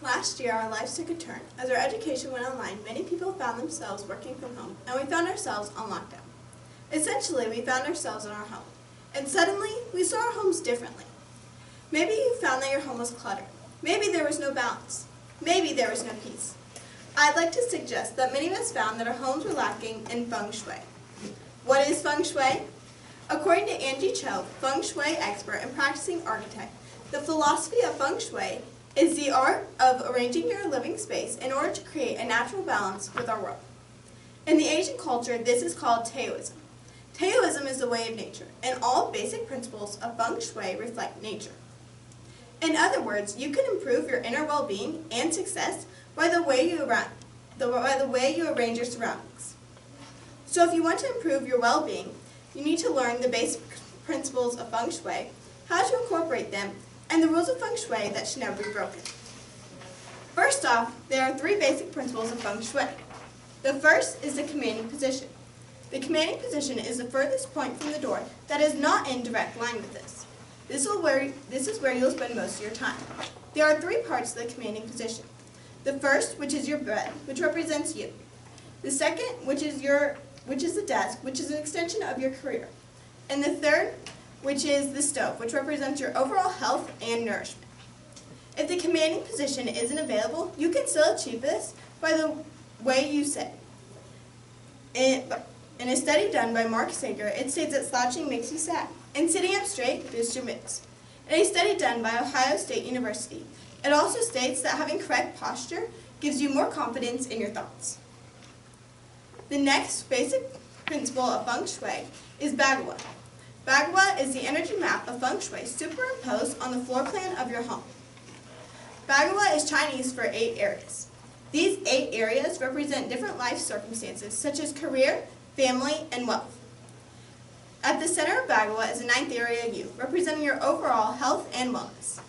Last year, our lives took a turn. As our education went online, many people found themselves working from home, and we found ourselves on lockdown. Essentially, we found ourselves in our home, and suddenly, we saw our homes differently. Maybe you found that your home was cluttered. Maybe there was no balance. Maybe there was no peace. I'd like to suggest that many of us found that our homes were lacking in Feng Shui. What is Feng Shui? According to Angie Cho, Feng Shui expert and practicing architect, the philosophy of Feng Shui is the art of arranging your living space in order to create a natural balance with our world. In the Asian culture, this is called Taoism. Taoism is the way of nature, and all basic principles of Feng Shui reflect nature. In other words, you can improve your inner well-being and success by the way you arrange your surroundings. So if you want to improve your well-being, you need to learn the basic principles of Feng Shui, how to incorporate them, and the rules of Feng Shui that should never be broken. First off, there are 3 basic principles of Feng Shui. The first is the commanding position. The commanding position is the furthest point from the door that is not in direct line with this. This is where you'll spend most of your time. There are 3 parts to the commanding position. The first, which is your bed, which represents you. The second, which is the desk, which is an extension of your career. And the third, which is the stove, which represents your overall health and nourishment. If the commanding position isn't available, you can still achieve this by the way you sit. In a study done by Mark Sager, it states that slouching makes you sad, and sitting up straight boosts your moods. In a study done by Ohio State University, it also states that having correct posture gives you more confidence in your thoughts. The next basic principle of Feng Shui is Bagua. Bagua is the energy map of Feng Shui superimposed on the floor plan of your home. Bagua is Chinese for 8 areas. These 8 areas represent different life circumstances such as career, family, and wealth. At the center of Bagua is the 9th area you, representing your overall health and wellness.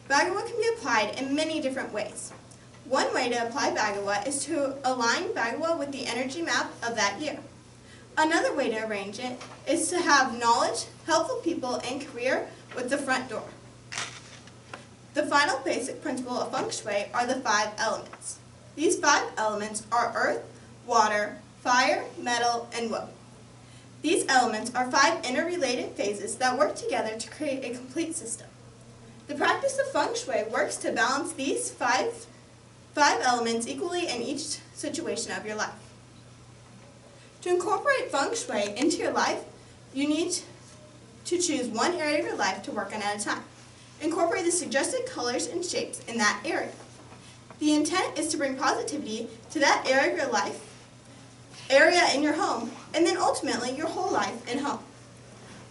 Bagua can be applied in many different ways. One way to apply Bagua is to align Bagua with the energy map of that year. Another way to arrange it is to have knowledge, helpful people, and career with the front door. The final basic principle of Feng Shui are the 5 elements. These 5 elements are earth, water, fire, metal, and wood. These elements are 5 interrelated phases that work together to create a complete system. The practice of Feng Shui works to balance these 5 elements equally in each situation of your life. To incorporate Feng Shui into your life, you need to choose one area of your life to work on at a time. Incorporate the suggested colors and shapes in that area. The intent is to bring positivity to that area of your life, area in your home, and then ultimately your whole life and home.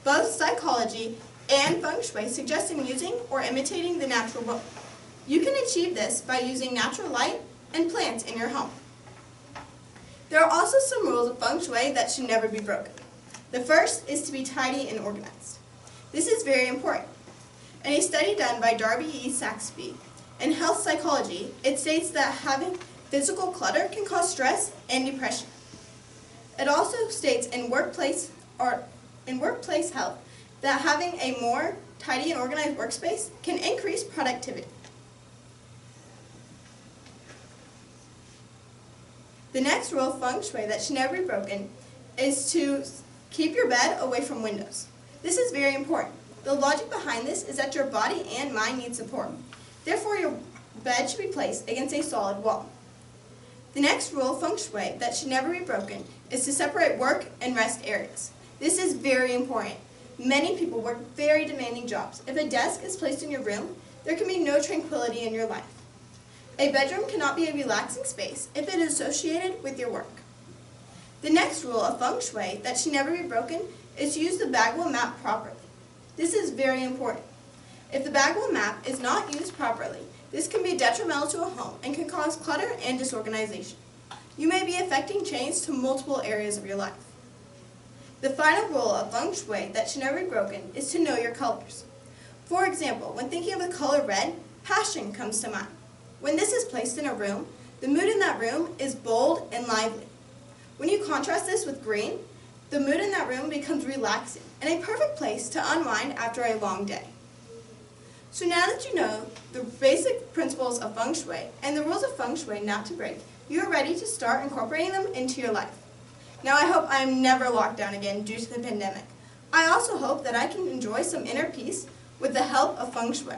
Both psychology and Feng Shui suggest using or imitating the natural world. You can achieve this by using natural light and plants in your home. There are also some rules of Feng Shui that should never be broken. The first is to be tidy and organized. This is very important. In a study done by Darby E. Saxby in health psychology, it states that having physical clutter can cause stress and depression. It also states in workplace health that having a more tidy and organized workspace can increase productivity. The next rule of Feng Shui that should never be broken is to keep your bed away from windows. This is very important. The logic behind this is that your body and mind need support. Therefore, your bed should be placed against a solid wall. The next rule of Feng Shui that should never be broken is to separate work and rest areas. This is very important. Many people work very demanding jobs. If a desk is placed in your room, there can be no tranquility in your life. A bedroom cannot be a relaxing space if it is associated with your work. The next rule of Feng Shui that should never be broken is to use the Bagua map properly. This is very important. If the Bagua map is not used properly, this can be detrimental to a home and can cause clutter and disorganization. You may be affecting change to multiple areas of your life. The final rule of Feng Shui that should never be broken is to know your colors. For example, when thinking of the color red, passion comes to mind. When this is placed in a room, the mood in that room is bold and lively. When you contrast this with green, the mood in that room becomes relaxing and a perfect place to unwind after a long day. So now that you know the basic principles of Feng Shui and the rules of Feng Shui not to break, you are ready to start incorporating them into your life. Now I hope I am never locked down again due to the pandemic. I also hope that I can enjoy some inner peace with the help of Feng Shui.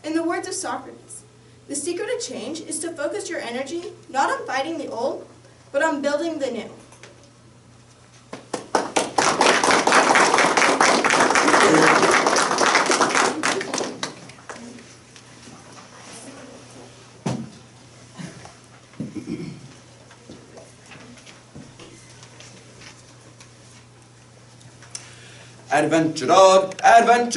In the words of Socrates, the secret of change is to focus your energy not on fighting the old, but on building the new. Adventure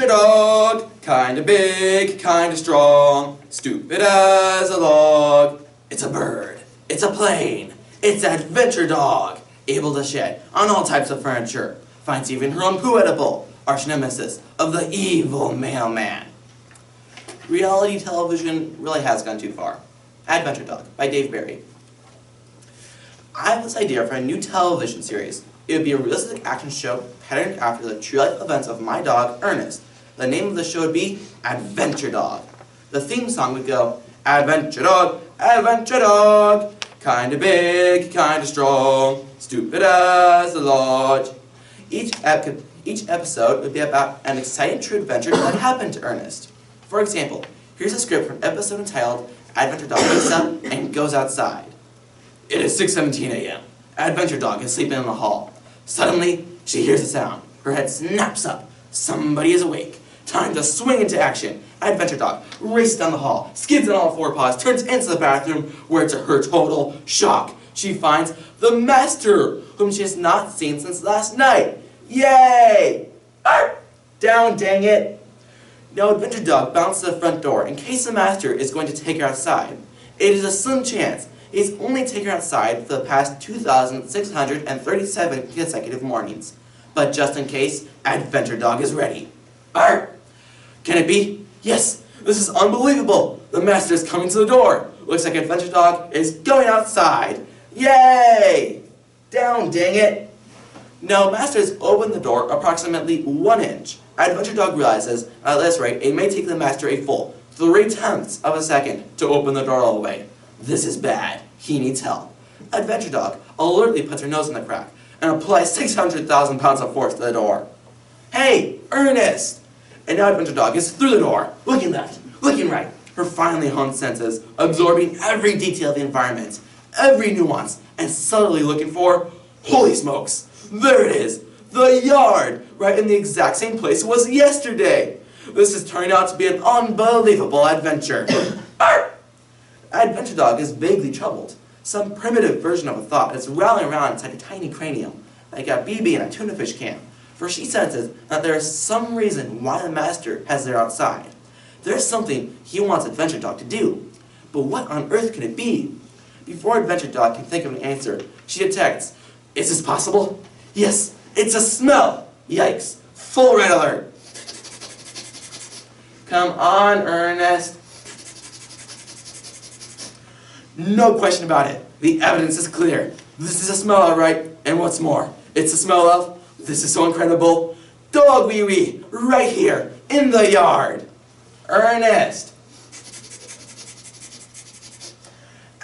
dog, kinda big, kinda strong, stupid as a log. It's a bird, it's a plane, it's Adventure Dog, able to shed on all types of furniture, finds even her own poo edible, arch nemesis of the evil mailman. Reality television really has gone too far. Adventure Dog by Dave Barry. I have this idea for a new television series. It would be a realistic action show patterned after the true-life events of my dog, Ernest. The name of the show would be Adventure Dog. The theme song would go, Adventure Dog, kinda big, kinda strong, stupid as a lodge. Each episode would be about an exciting true adventure that happened to Ernest. For example, here's a script for an episode entitled, Adventure Dog wakes up and goes outside. It is 6:17 a.m. Adventure Dog is sleeping in the hall. Suddenly, she hears a sound. Her head snaps up. Somebody is awake. Time to swing into action. Adventure Dog races down the hall, skids on all four paws, turns into the bathroom, where to her total shock, she finds the master, whom she has not seen since last night. Yay! Arr! Down, dang it! Now Adventure Dog bounces to the front door in case the master is going to take her outside. It is a slim chance. He's only taken her outside for the past 2,637 consecutive mornings. But just in case, Adventure Dog is ready. Arr! Can it be? Yes! This is unbelievable! The master is coming to the door! Looks like Adventure Dog is going outside! Yay! Down, dang it! Now, master has opened the door approximately 1 inch. Adventure Dog realizes, at this rate, it may take the master a full 0.3 of a second to open the door all the way. This is bad. He needs help. Adventure Dog alertly puts her nose in the crack and applies 600,000 pounds of force to the door. Hey, Ernest! And now Adventure Dog is through the door, looking left, looking right, her finely honed senses, absorbing every detail of the environment, every nuance, and subtly looking for, holy smokes, there it is, the yard, right in the exact same place it was yesterday. This is turning out to be an unbelievable adventure. Adventure Dog is vaguely troubled. Some primitive version of a thought is rattling around inside a tiny cranium, like a BB in a tuna fish can, for she senses that there is some reason why the master has her outside. There's something he wants Adventure Dog to do. But what on earth can it be? Before Adventure Dog can think of an answer, she detects, is this possible? Yes, it's a smell! Yikes, full red alert. Come on, Ernest. No question about it. The evidence is clear. This is a smell, all right. And what's more, it's a smell of, this is so incredible, dog wee wee, right here, in the yard. Ernest.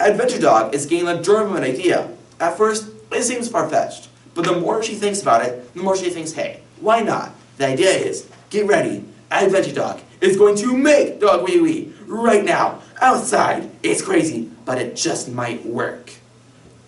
Adventure Dog is getting the germ of an idea. At first, it seems far-fetched. But the more she thinks about it, the more she thinks, hey, why not? The idea is, get ready. Adventure Dog is going to make dog wee wee right now, outside. It's crazy, but it just might work.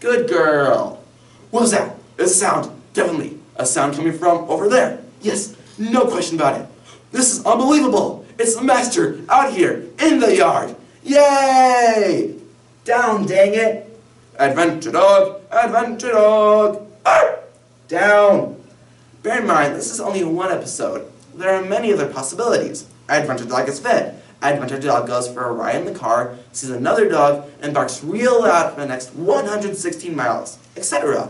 Good girl. What was that? It's a sound. Definitely. A sound coming from over there. Yes, no question about it. This is unbelievable. It's the master out here in the yard. Yay! Down, dang it. Adventure Dog, Adventure Dog. Arr! Down. Bear in mind, this is only one episode. There are many other possibilities. Adventure Dog is fed. Adventure Dog goes for a ride in the car, sees another dog, and barks real loud for the next 116 miles, etc.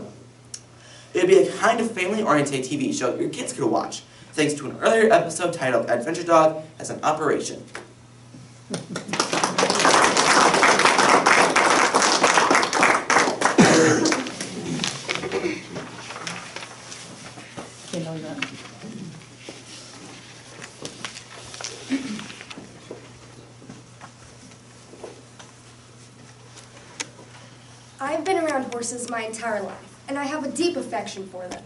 It would be a kind of family-oriented TV show your kids could watch, thanks to an earlier episode titled Adventure Dog as an Operation. I've been around horses my entire life, and I have a deep affection for them.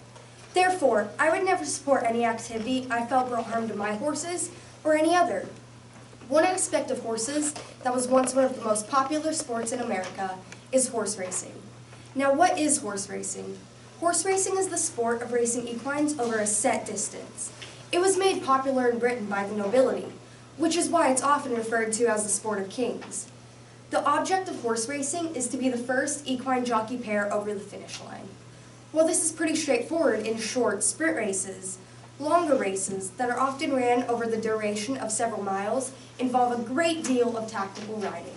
Therefore, I would never support any activity I felt brought harm to my horses or any other. One aspect of horses that was once one of the most popular sports in America is horse racing. Now, what is horse racing? Horse racing is the sport of racing equines over a set distance. It was made popular in Britain by the nobility, which is why it's often referred to as the sport of kings. The object of horse racing is to be the first equine jockey pair over the finish line. While this is pretty straightforward in short sprint races, longer races that are often ran over the duration of several miles involve a great deal of tactical riding.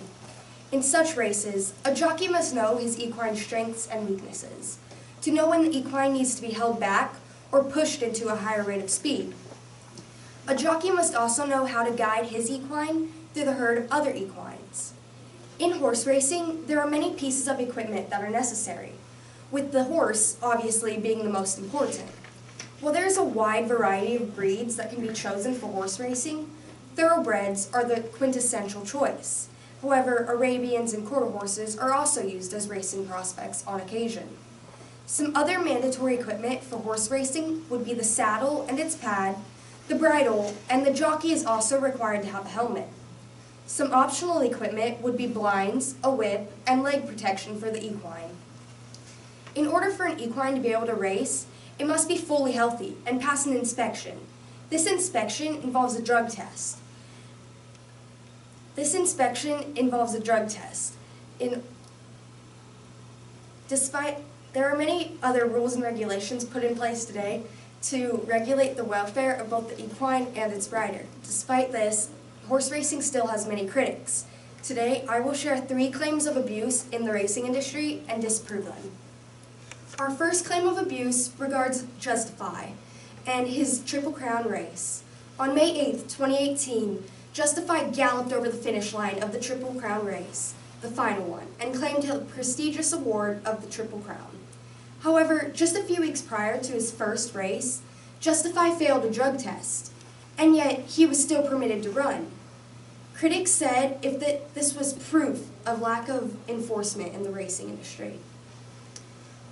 In such races, a jockey must know his equine's strengths and weaknesses, to know when the equine needs to be held back or pushed into a higher rate of speed. A jockey must also know how to guide his equine through the herd of other equines. In horse racing, there are many pieces of equipment that are necessary, with the horse obviously being the most important. While there is a wide variety of breeds that can be chosen for horse racing, thoroughbreds are the quintessential choice. However, Arabians and quarter horses are also used as racing prospects on occasion. Some other mandatory equipment for horse racing would be the saddle and its pad, the bridle, and the jockey is also required to have a helmet. Some optional equipment would be blinds, a whip, and leg protection for the equine. In order for an equine to be able to race, it must be fully healthy and pass an inspection. This inspection involves a drug test. There are many other rules and regulations put in place today to regulate the welfare of both the equine and its rider. Despite this, horse racing still has many critics. Today, I will share 3 claims of abuse in the racing industry and disprove them. Our first claim of abuse regards Justify and his Triple Crown race. On May 8, 2018, Justify galloped over the finish line of the Triple Crown race, the final one, and claimed the prestigious award of the Triple Crown. However, just a few weeks prior to his first race, Justify failed a drug test, and yet he was still permitted to run. Critics said this was proof of lack of enforcement in the racing industry.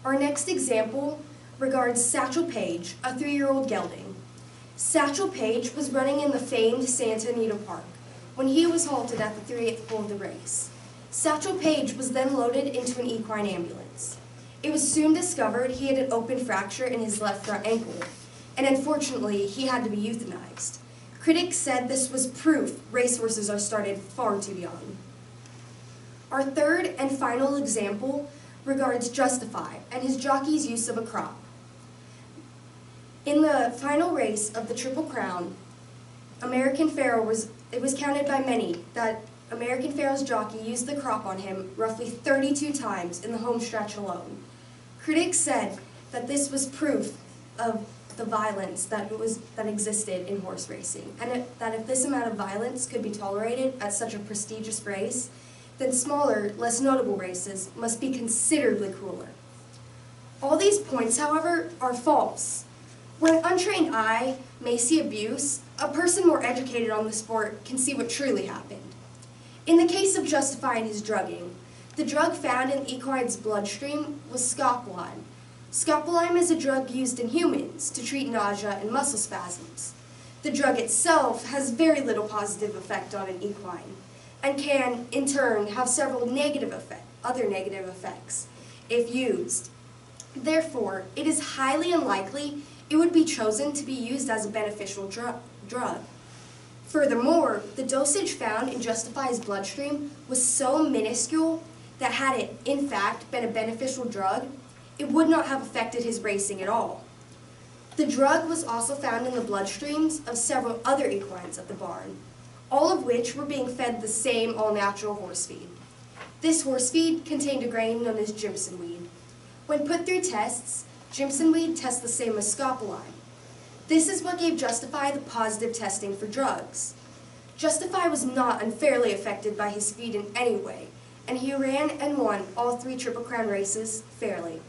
Our next example regards Satchel Paige, a 3-year-old gelding. Satchel Paige was running in the famed Santa Anita Park when he was halted at the 3/8 pole of the race. Satchel Paige was then loaded into an equine ambulance. It was soon discovered he had an open fracture in his left front ankle, and unfortunately he had to be euthanized. Critics said this was proof racehorses are started far too young. Our third and final example regards Justify and his jockey's use of a crop. In the final race of the Triple Crown, it was counted by many that American Pharoah's jockey used the crop on him roughly 32 times in the home stretch alone. Critics said that this was proof of the violence that existed in horse racing, and that if this amount of violence could be tolerated at such a prestigious race, then smaller, less notable races must be considerably crueler. All these points, however, are false. When an untrained eye may see abuse, a person more educated on the sport can see what truly happened. In the case of Justify and his drugging, the drug found in the equine's bloodstream was scopolamine. Scopolamine is a drug used in humans to treat nausea and muscle spasms. The drug itself has very little positive effect on an equine, and can, in turn, have several other negative effects if used. Therefore, it is highly unlikely it would be chosen to be used as a beneficial drug. Furthermore, the dosage found in Justify's bloodstream was so minuscule that had it, in fact, been a beneficial drug, it would not have affected his racing at all. The drug was also found in the bloodstreams of several other equines at the barn, all of which were being fed the same all-natural horse feed. This horse feed contained a grain known as Jimson weed. When put through tests, Jimson weed tests the same as scopolamine. This is what gave Justify the positive testing for drugs. Justify was not unfairly affected by his feed in any way, and he ran and won all 3 Triple Crown races fairly.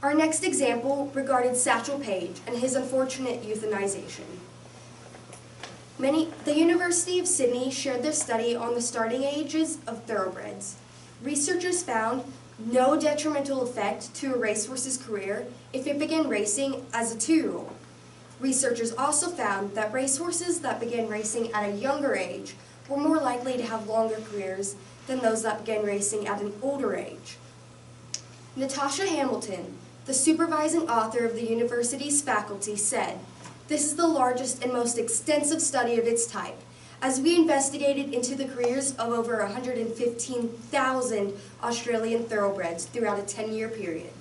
Our next example regarded Satchel Paige and his unfortunate euthanization. The University of Sydney shared their study on the starting ages of thoroughbreds. Researchers found no detrimental effect to a racehorse's career if it began racing as a 2-year-old. Researchers also found that racehorses that began racing at a younger age were more likely to have longer careers than those that began racing at an older age. Natasha Hamilton, the supervising author of the university's faculty, said, "This is the largest and most extensive study of its type, as we investigated into the careers of over 115,000 Australian thoroughbreds throughout a 10-year period.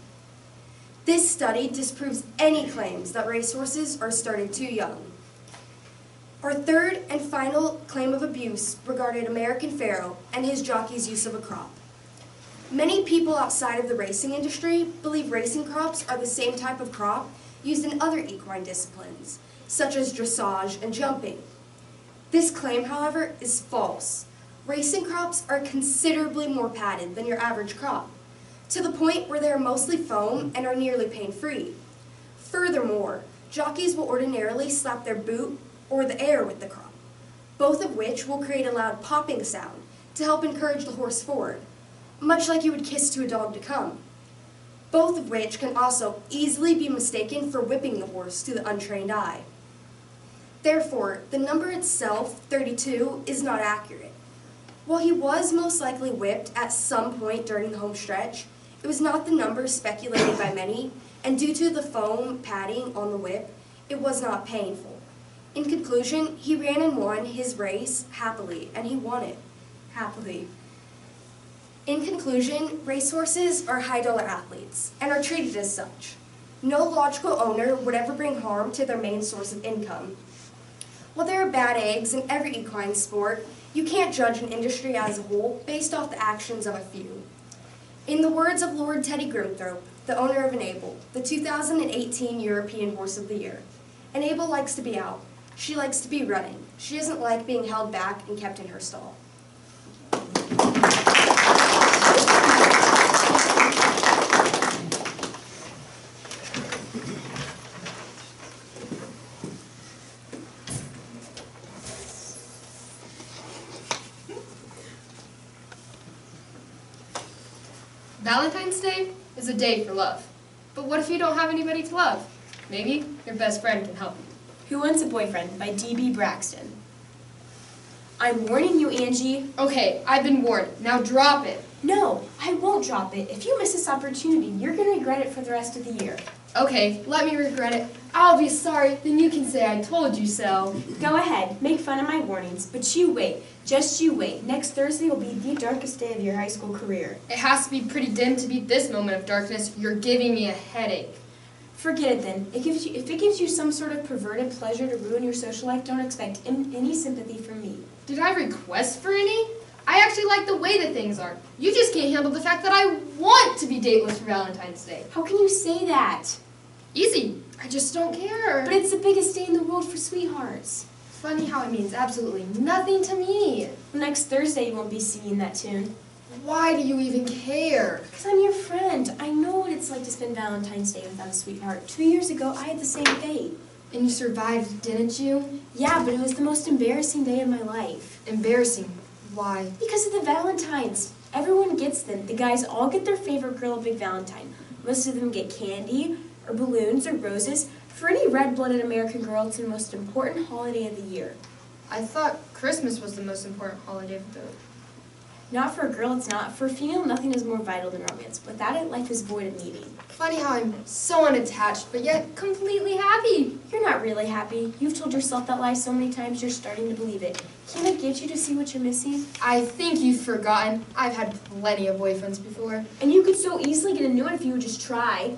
This study disproves any claims that racehorses are started too young." Our third and final claim of abuse regarded American Pharoah and his jockey's use of a crop. Many people outside of the racing industry believe racing crops are the same type of crop used in other equine disciplines, such as dressage and jumping. This claim, however, is false. Racing crops are considerably more padded than your average crop, to the point where they are mostly foam and are nearly pain-free. Furthermore, jockeys will ordinarily slap their boot or the air with the crop, both of which will create a loud popping sound to help encourage the horse forward, much like you would kiss to a dog to come, both of which can also easily be mistaken for whipping the horse to the untrained eye. Therefore, the number itself, 32, is not accurate. While he was most likely whipped at some point during the home stretch, it was not the number speculated by many, and due to the foam padding on the whip, it was not painful. In conclusion, he ran and won his race happily, and he won it happily. In conclusion, racehorses are high-dollar athletes and are treated as such. No logical owner would ever bring harm to their main source of income. While there are bad eggs in every equine sport, you can't judge an industry as a whole based off the actions of a few. In the words of Lord Teddy Grimthorpe, the owner of Enable, the 2018 European Horse of the Year, Enable likes to be out. She likes to be running. She doesn't like being held back and kept in her stall. Valentine's Day is a day for love. But what if you don't have anybody to love? Maybe your best friend can help you. Who Wants a Boyfriend by D.B. Braxton. I'm warning you, Angie. Okay, I've been warned. Now drop it. No, I won't drop it. If you miss this opportunity, you're going to regret it for the rest of the year. Okay, let me regret it. I'll be sorry, then you can say I told you so. Go ahead, make fun of my warnings, but you wait. Just you wait. Next Thursday will be the darkest day of your high school career. It has to be pretty dim to beat this moment of darkness. You're giving me a headache. Forget it then. If it gives you some sort of perverted pleasure to ruin your social life, don't expect any sympathy from me. Did I request for any? I actually like the way that things are. You just can't handle the fact that I want to be dateless for Valentine's Day. How can you say that? Easy. I just don't care. But it's the biggest day in the world for sweethearts. Funny how it means absolutely nothing to me. Next Thursday you won't be singing that tune. Why do you even care? Because I'm your friend. I know what it's like to spend Valentine's Day without a sweetheart. 2 years ago, I had the same fate. And you survived, didn't you? Yeah, but it was the most embarrassing day of my life. Embarrassing? Why? Because of the Valentines. Everyone gets them. The guys all get their favorite girl a big Valentine. Most of them get candy, or balloons, or roses. For any red-blooded American girl, it's the most important holiday of the year. I thought Christmas was the most important holiday of the year. Not for a girl, it's not. For a female, nothing is more vital than romance. Without it, life is void of meaning. Funny how I'm so unattached, but yet completely happy. You're not really happy. You've told yourself that lie so many times, you're starting to believe it. Can't I get you to see what you're missing? I think you've forgotten. I've had plenty of boyfriends before. And you could so easily get a new one if you would just try.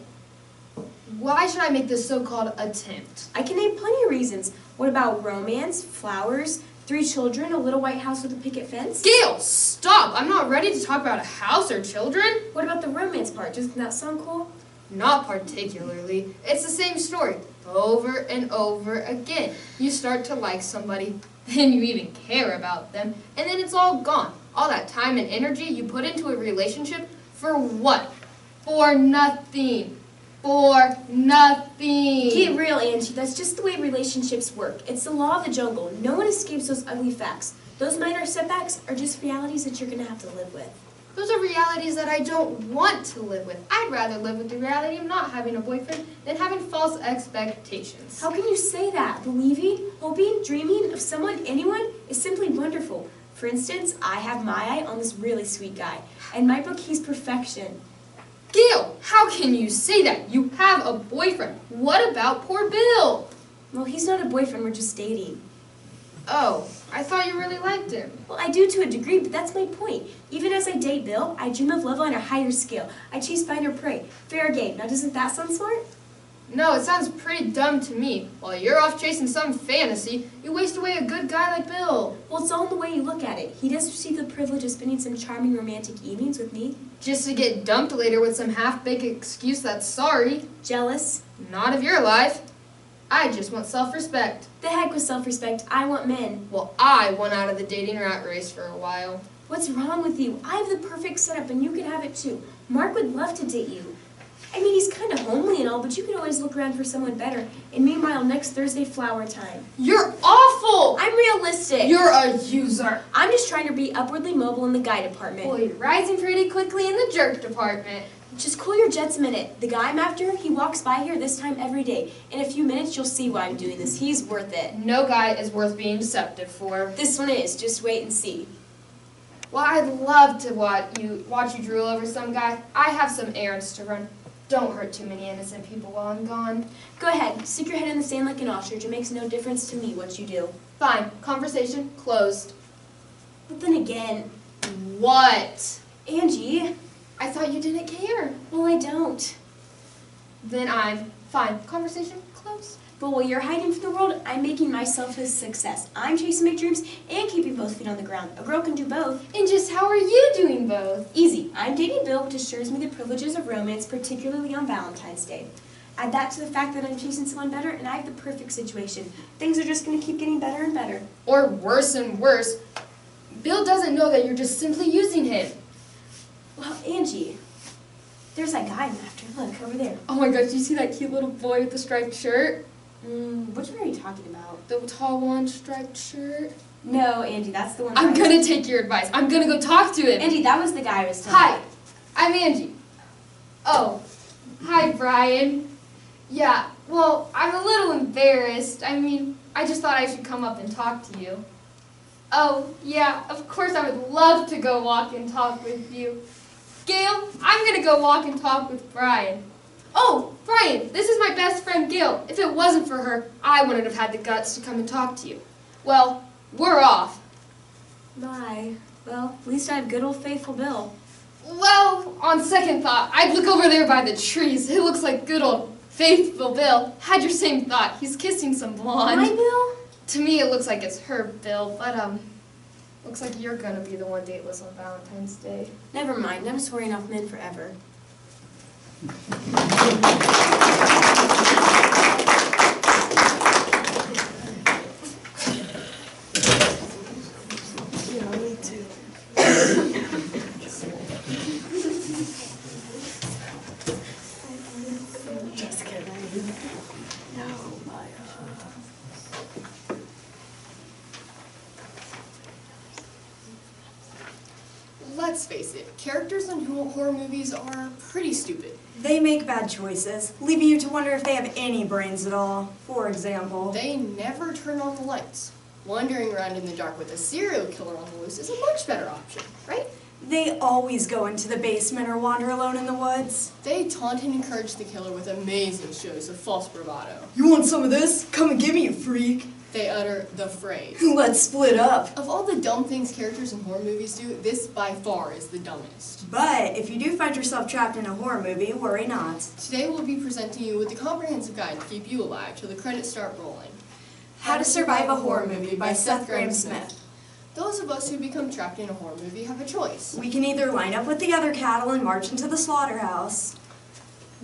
Why should I make this so-called attempt? I can name plenty of reasons. What about romance, flowers, 3 children, a little white house with a picket fence? Gail, stop! I'm not ready to talk about a house or children. What about the romance part? Doesn't that sound cool? Not particularly. It's the same story, over and over again. You start to like somebody, then you even care about them, and then it's all gone. All that time and energy you put into a relationship, for what? For nothing. For nothing. Get real, Angie. That's just the way relationships work. It's the law of the jungle. No one escapes those ugly facts. Those minor setbacks are just realities that you're going to have to live with. Those are realities that I don't want to live with. I'd rather live with the reality of not having a boyfriend than having false expectations. How can you say that? Believing, hoping, dreaming of someone, anyone, is simply wonderful. For instance, I have my eye on this really sweet guy. In my book, he's perfection. Gail, how can you say that? You have a boyfriend. What about poor Bill? Well, he's not a boyfriend, we're just dating. Oh, I thought you really liked him. Well, I do to a degree, but that's my point. Even as I date Bill, I dream of love on a higher scale. I chase find or prey. Fair game. Now, doesn't that sound smart? No, it sounds pretty dumb to me. While you're off chasing some fantasy, you waste away a good guy like Bill. Well, it's all in the way you look at it. He does receive the privilege of spending some charming romantic evenings with me. Just to get dumped later with some half-baked excuse that's sorry. Jealous. Not if you're alive. I just want self-respect. The heck with self-respect. I want men. Well, I went out of the dating rat race for a while. What's wrong with you? I have the perfect setup, and you could have it too. Mark would love to date you. I mean, he's kind of homely and all, but you can always look around for someone better. And meanwhile, next Thursday, flower time. You're awful! I'm realistic. You're a user. I'm just trying to be upwardly mobile in the guy department. Well, you're rising pretty quickly in the jerk department. Just cool your jets a minute. The guy I'm after, he walks by here this time every day. In a few minutes, you'll see why I'm doing this. He's worth it. No guy is worth being deceptive for. This one is. Just wait and see. Well, I'd love to watch you drool over some guy. I have some errands to run. Don't hurt too many innocent people while I'm gone. Go ahead. Stick your head in the sand like an ostrich. It makes no difference to me what you do. Fine. Conversation closed. But then again, What? Angie, I thought you didn't care. well, I don't. Then I'm fine. Conversation closed. But while you're hiding from the world, I'm making myself a success. I'm chasing my dreams and keeping both feet on the ground. A girl can do both. And just how are you doing both? Easy. I'm dating Bill, which assures me the privileges of romance, particularly on Valentine's Day. Add that to the fact that I'm chasing someone better, and I have the perfect situation. Things are just going to keep getting better and better. Or worse and worse. Bill doesn't know that you're just simply using him. Well, Angie, there's that guy I'm after. Look, over there. Oh my gosh, do you see that cute little boy with the striped shirt? Which one are you talking about? The tall one, striped shirt? No, Angie, that's the one. I'm gonna take your advice. I'm gonna go talk to him. Angie, that was the guy I was telling Hi, you. I'm Angie. Oh, hi, Brian. Yeah, well, I'm a little embarrassed. I mean, I just thought I should come up and talk to you. Oh, yeah, of course I would love to go walk and talk with you. Gail, I'm gonna go walk and talk with Brian. Oh, Brian, this is my best friend Gail. If it wasn't for her, I wouldn't have had the guts to come and talk to you. Well, we're off. My. Well, at least I have good old faithful Bill. Well, on second thought, I'd look over there by the trees. It looks like good old faithful Bill. Had your same thought. He's kissing some blonde. My Bill? To me, it looks like it's her Bill, but looks like you're gonna be the one dateless on Valentine's Day. Never mind. I'm swearing off men forever. Let's face it, characters in horror movies are pretty stupid. They make bad choices, leaving you to wonder if they have any brains at all. For example, They never turn on the lights. Wandering around in the dark with a serial killer on the loose is a much better option, right? they always go into the basement or wander alone in the woods. They taunt and encourage the killer with amazing shows of false bravado. You want some of this? Come and give me, you freak. They utter the phrase. Let's split up. Of all the dumb things characters in horror movies do, this by far is the dumbest. But if you do find yourself trapped in a horror movie, worry not. Today we'll be presenting you with a comprehensive guide to keep you alive till the credits start rolling. How to Survive a Horror Movie by Seth Grahame-Smith. Those of us who become trapped in a horror movie have a choice. We can either line up with the other cattle and march into the slaughterhouse.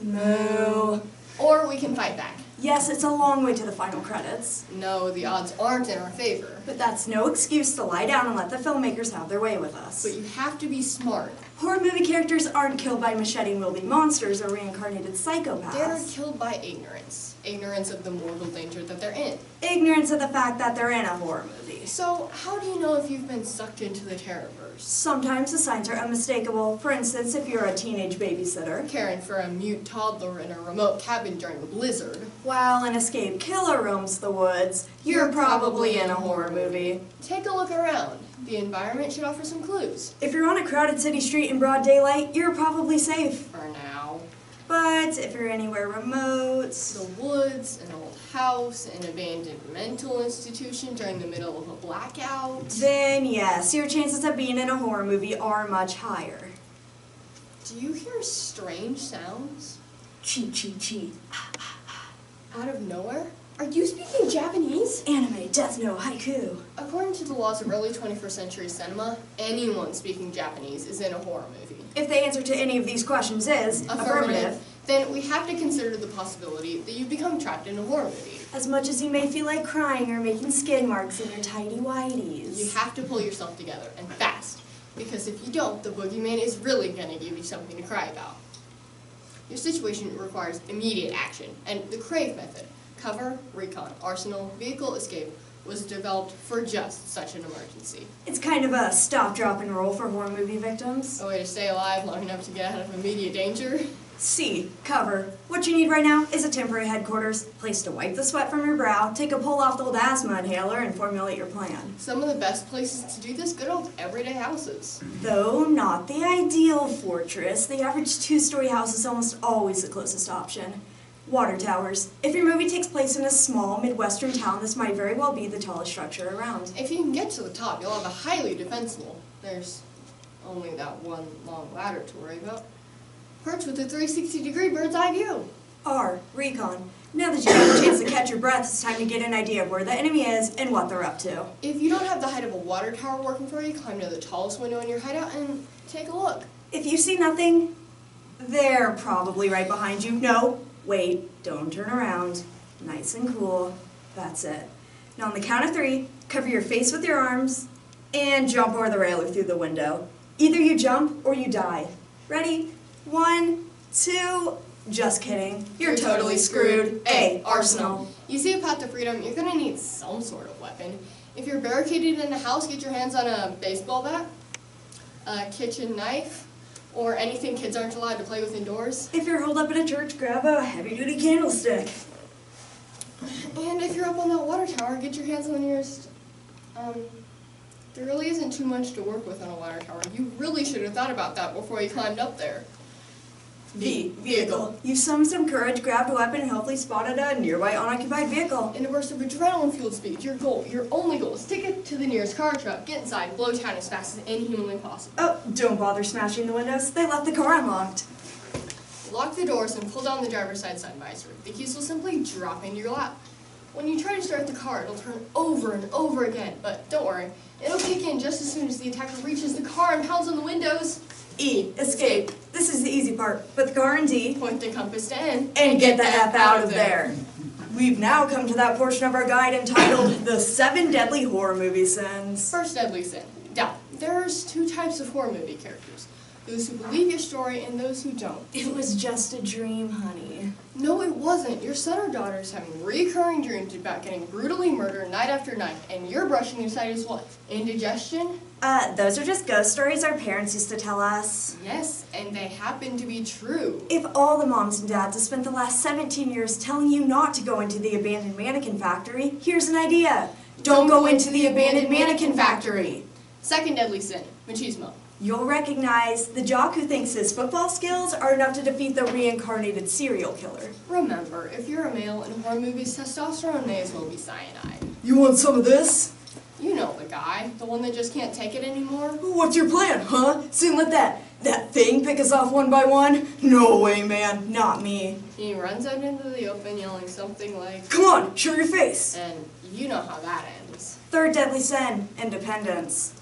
Moo. Or we can fight back. Yes, it's a long way to the final credits. No, the odds aren't in our favor. But that's no excuse to lie down and let the filmmakers have their way with us. But you have to be smart. Horror movie characters aren't killed by machete-wielding monsters or reincarnated psychopaths. They're killed by ignorance. Ignorance of the mortal danger that they're in. Ignorance of the fact that they're in a horror movie. So, how do you know if you've been sucked into the Terrorverse? Sometimes the signs are unmistakable. For instance, if you're a teenage babysitter, Caring for a mute toddler in a remote cabin during a blizzard. while an escaped killer roams the woods, you're probably in a horror movie. Take a look around. The environment should offer some clues. If you're on a crowded city street in broad daylight, you're probably safe. For now. But if you're anywhere remote, The woods, an old house, an abandoned mental institution during the middle of a blackout. then yes, your chances of being in a horror movie are much higher. Do you hear strange sounds? Chi chi chi. Out of nowhere? Are you speaking Japanese? Anime, death note, haiku. According to the laws of early 21st century cinema, anyone speaking Japanese is in a horror movie. If the answer to any of these questions is affirmative, then we have to consider the possibility that you become trapped in a horror movie. as much as you may feel like crying or making skid marks in your tidy You whities. have to pull yourself together, and fast. Because if you don't, the boogeyman is really going to give you something to cry about. Your situation requires immediate action, and the CRAVE method, cover, recon, arsenal, vehicle, escape, was developed for just such an emergency. It's kind of a stop, drop, and roll for horror movie victims. A way to stay alive long enough to get out of immediate danger. C, cover. What you need right now is a temporary headquarters, place to wipe the sweat from your brow, take a pull off the old asthma inhaler, and formulate your plan. Some of the best places to do this, good old everyday houses. Though not the ideal fortress, the average two-story house is almost always the closest option. Water towers. If your movie takes place in a small Midwestern town, this might very well be the tallest structure around. If you can get to the top, you'll have a highly defensible. There's only that one long ladder to worry about. Perch with a 360-degree bird's eye view. R, recon. Now that you have a chance to catch your breath, it's time to get an idea of where the enemy is and what they're up to. If you don't have the height of a water tower working for you, climb to the tallest window in your hideout and take a look. If you see nothing, they're probably right behind you. No, wait, don't turn around. Nice and cool. That's it. Now on the count of 3, cover your face with your arms and jump over the rail or through the window. Either you jump or you die. Ready? 1, 2, just kidding. You're totally screwed. A, arsenal. You see a path to freedom, you're gonna need some sort of weapon. If you're barricaded in a house, get your hands on a baseball bat, a kitchen knife, or anything kids aren't allowed to play with indoors. If you're holed up in a church, grab a heavy-duty candlestick. And if you're up on that water tower, get your hands on the nearest, there really isn't too much to work with on a water tower. You really should have thought about that before you climbed up there. V, vehicle. You summoned some courage, grabbed a weapon, and hopefully spotted a nearby unoccupied vehicle. In a burst of adrenaline-fueled speed, your goal, your only goal, is take it to the nearest car truck, get inside, blow town as fast as inhumanly possible. Oh, don't bother smashing the windows. They left the car unlocked. Lock the doors and pull down the driver's side sun visor. The keys will simply drop into your lap. When you try to start the car, it'll turn over and over again, but don't worry. It'll kick in just as soon as the attacker reaches the car and pounds on the windows. E, escape. This is the easy part. Put the car in D Point the compass to N. and get the F out of there. We've now come to that portion of our guide entitled The 7 Deadly Horror Movie Sins. First deadly sin, doubt. There's 2 types of horror movie characters. Those who believe your story and those who don't. It was just a dream, honey. No, it wasn't. Your son or daughter is having recurring dreams about getting brutally murdered night after night, and you're brushing aside as what? Indigestion? Those are just ghost stories our parents used to tell us. Yes, and they happen to be true. If all the moms and dads have spent the last 17 years telling you not to go into the abandoned mannequin factory, here's an idea. Don't go into the abandoned mannequin factory. Second deadly sin, machismo. You'll recognize the jock who thinks his football skills are enough to defeat the reincarnated serial killer. Remember, if you're a male in horror movies, testosterone may as well be cyanide. You want some of this? You know the guy, the one that just can't take it anymore. What's your plan, huh? Soon let that thing pick us off one by one? No way, man. Not me. He runs out into the open yelling something like, Come on, show your face. and you know how that ends. Third deadly sin, independence.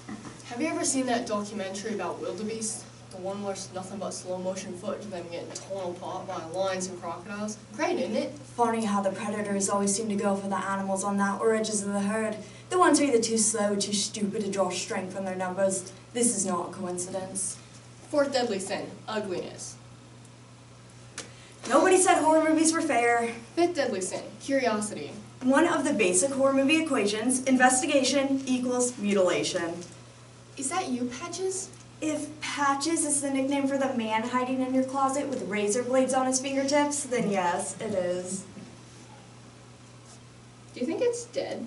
Have you ever seen that documentary about wildebeest? The one where it's nothing but slow motion footage of them getting torn apart by lions and crocodiles? Great, isn't it? Funny how the predators always seem to go for the animals on the outer edges of the herd. The ones who are either too slow or too stupid to draw strength from their numbers. This is not a coincidence. Fourth deadly sin, ugliness. Nobody said horror movies were fair. Fifth deadly sin, curiosity. One of the basic horror movie equations, investigation equals mutilation. Is that you, Patches? If Patches is the nickname for the man hiding in your closet with razor blades on his fingertips, then yes, it is. Do you think it's dead?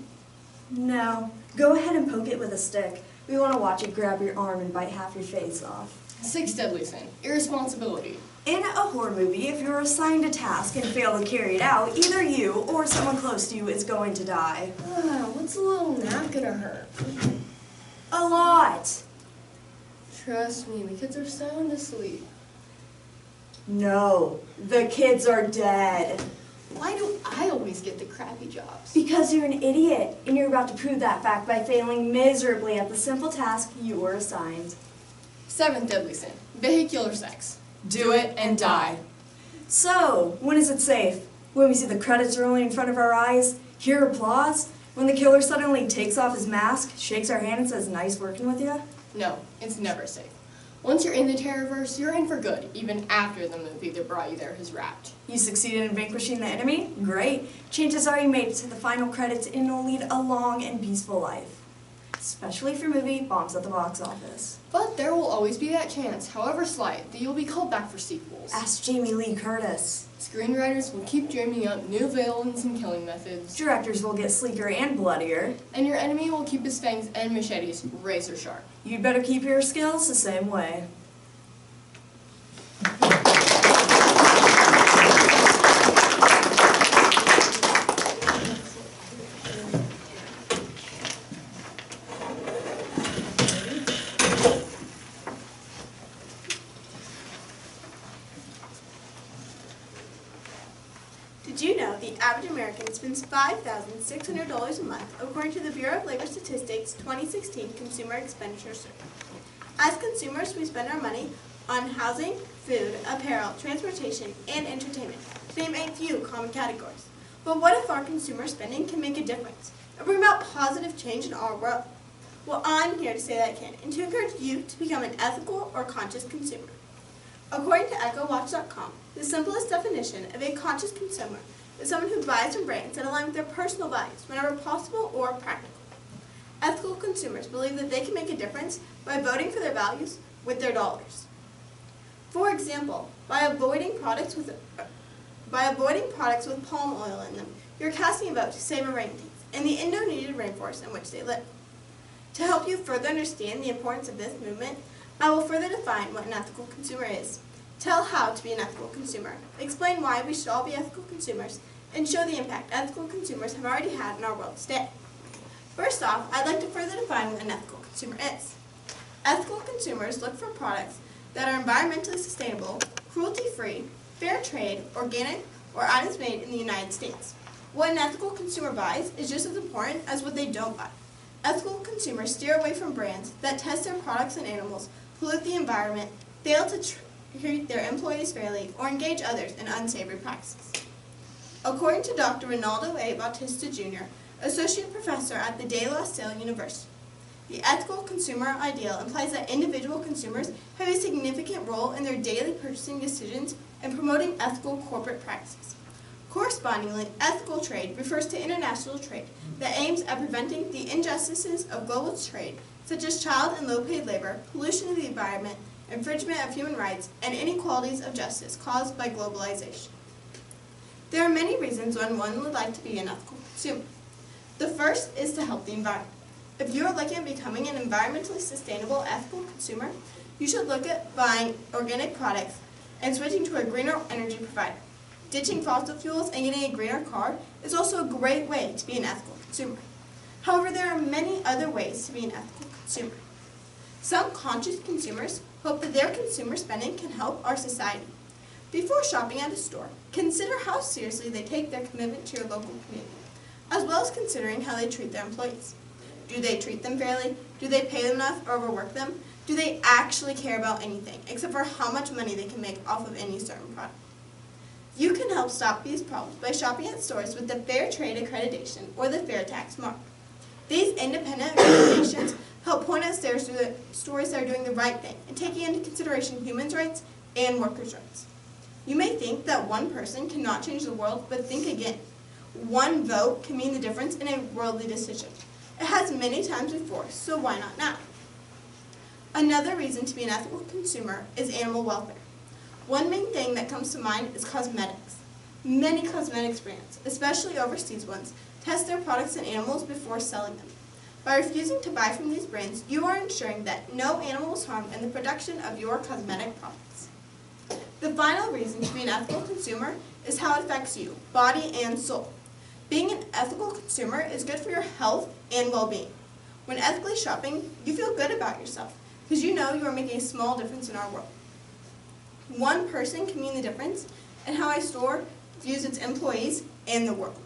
No. Go ahead and poke it with a stick. We want to watch it grab your arm and bite half your face off. 6 deadly sin. Irresponsibility. In a horror movie, if you're assigned a task and fail to carry it out, either you or someone close to you is going to die. What's a little nap gonna hurt? A lot. Trust me, the kids are sound asleep. No, the kids are dead. Why do I always get the crappy jobs? Because you're an idiot, and you're about to prove that fact by failing miserably at the simple task you were assigned. 7th deadly sin. Vehicular sex. Do it and die. So, when is it safe? When we see the credits rolling in front of our eyes, hear applause? When the killer suddenly takes off his mask, shakes our hand and says, "Nice working with you"? No, it's never safe. Once you're in the Terrorverse, you're in for good, even after the movie that brought you there has wrapped. You succeeded in vanquishing the enemy? Great. Chances are you made it to the final credits and will lead a long and peaceful life. Especially if your movie bombs at the box office. But there will always be that chance, however slight, that you'll be called back for sequels. Ask Jamie Lee Curtis. Screenwriters will keep dreaming up new villains and killing methods. Directors will get sleeker and bloodier. And your enemy will keep his fangs and machetes razor sharp. You'd better keep your skills the same way. Did you know the average American spends $5,600 a month according to the Bureau of Labor Statistics 2016 Consumer Expenditure Survey? As consumers, we spend our money on housing, food, apparel, transportation, and entertainment, to name a few common categories. But what if our consumer spending can make a difference and bring about positive change in our world? Well, I'm here to say that it can, and to encourage you to become an ethical or conscious consumer. According to EchoWatch.com, the simplest definition of a conscious consumer is someone who buys from brands that align with their personal values whenever possible or practical. Ethical consumers believe that they can make a difference by voting for their values with their dollars. For example, by avoiding products with palm oil in them, you're casting a vote to save orangutans and the Indo-native rainforest in which they live. To help you further understand the importance of this movement, I will further define what an ethical consumer is, tell how to be an ethical consumer, explain why we should all be ethical consumers, and show the impact ethical consumers have already had in our world today. First off, I'd like to further define what an ethical consumer is. Ethical consumers look for products that are environmentally sustainable, cruelty-free, fair trade, organic, or items made in the United States. What an ethical consumer buys is just as important as what they don't buy. Ethical consumers steer away from brands that test their products on animals, pollute the environment, fail to treat their employees fairly, or engage others in unsavory practices. According to Dr. Ronaldo A. Bautista Jr., Associate Professor at the De La Salle University, the ethical consumer ideal implies that individual consumers have a significant role in their daily purchasing decisions and promoting ethical corporate practices. Correspondingly, ethical trade refers to international trade that aims at preventing the injustices of global trade, such as child and low-paid labor, pollution of the environment, infringement of human rights, and inequalities of justice caused by globalization. There are many reasons why one would like to be an ethical consumer. The first is to help the environment. If you are looking at becoming an environmentally sustainable ethical consumer, you should look at buying organic products and switching to a greener energy provider. Ditching fossil fuels and getting a greener car is also a great way to be an ethical consumer. However, there are many other ways to be an ethical consumer. Some conscious consumers hope that their consumer spending can help our society. Before shopping at a store, consider how seriously they take their commitment to your local community, as well as considering how they treat their employees. Do they treat them fairly? Do they pay them enough or overwork them? Do they actually care about anything, except for how much money they can make off of any certain product? You can help stop these problems by shopping at stores with the Fair Trade Accreditation or the Fair Tax Mark. These independent accreditations help point out stores that are doing the right thing and taking into consideration human rights and workers' rights. You may think that one person cannot change the world, but think again. One vote can mean the difference in a worldly decision. It has many times before, so why not now? Another reason to be an ethical consumer is animal welfare. One main thing that comes to mind is cosmetics. Many cosmetics brands, especially overseas ones, test their products on animals before selling them. By refusing to buy from these brands, you are ensuring that no animal is harmed in the production of your cosmetic products. The final reason to be an ethical consumer is how it affects you, body and soul. Being an ethical consumer is good for your health and well-being. When ethically shopping, you feel good about yourself because you know you are making a small difference in our world. One person can mean the difference in how a store views its employees and the world.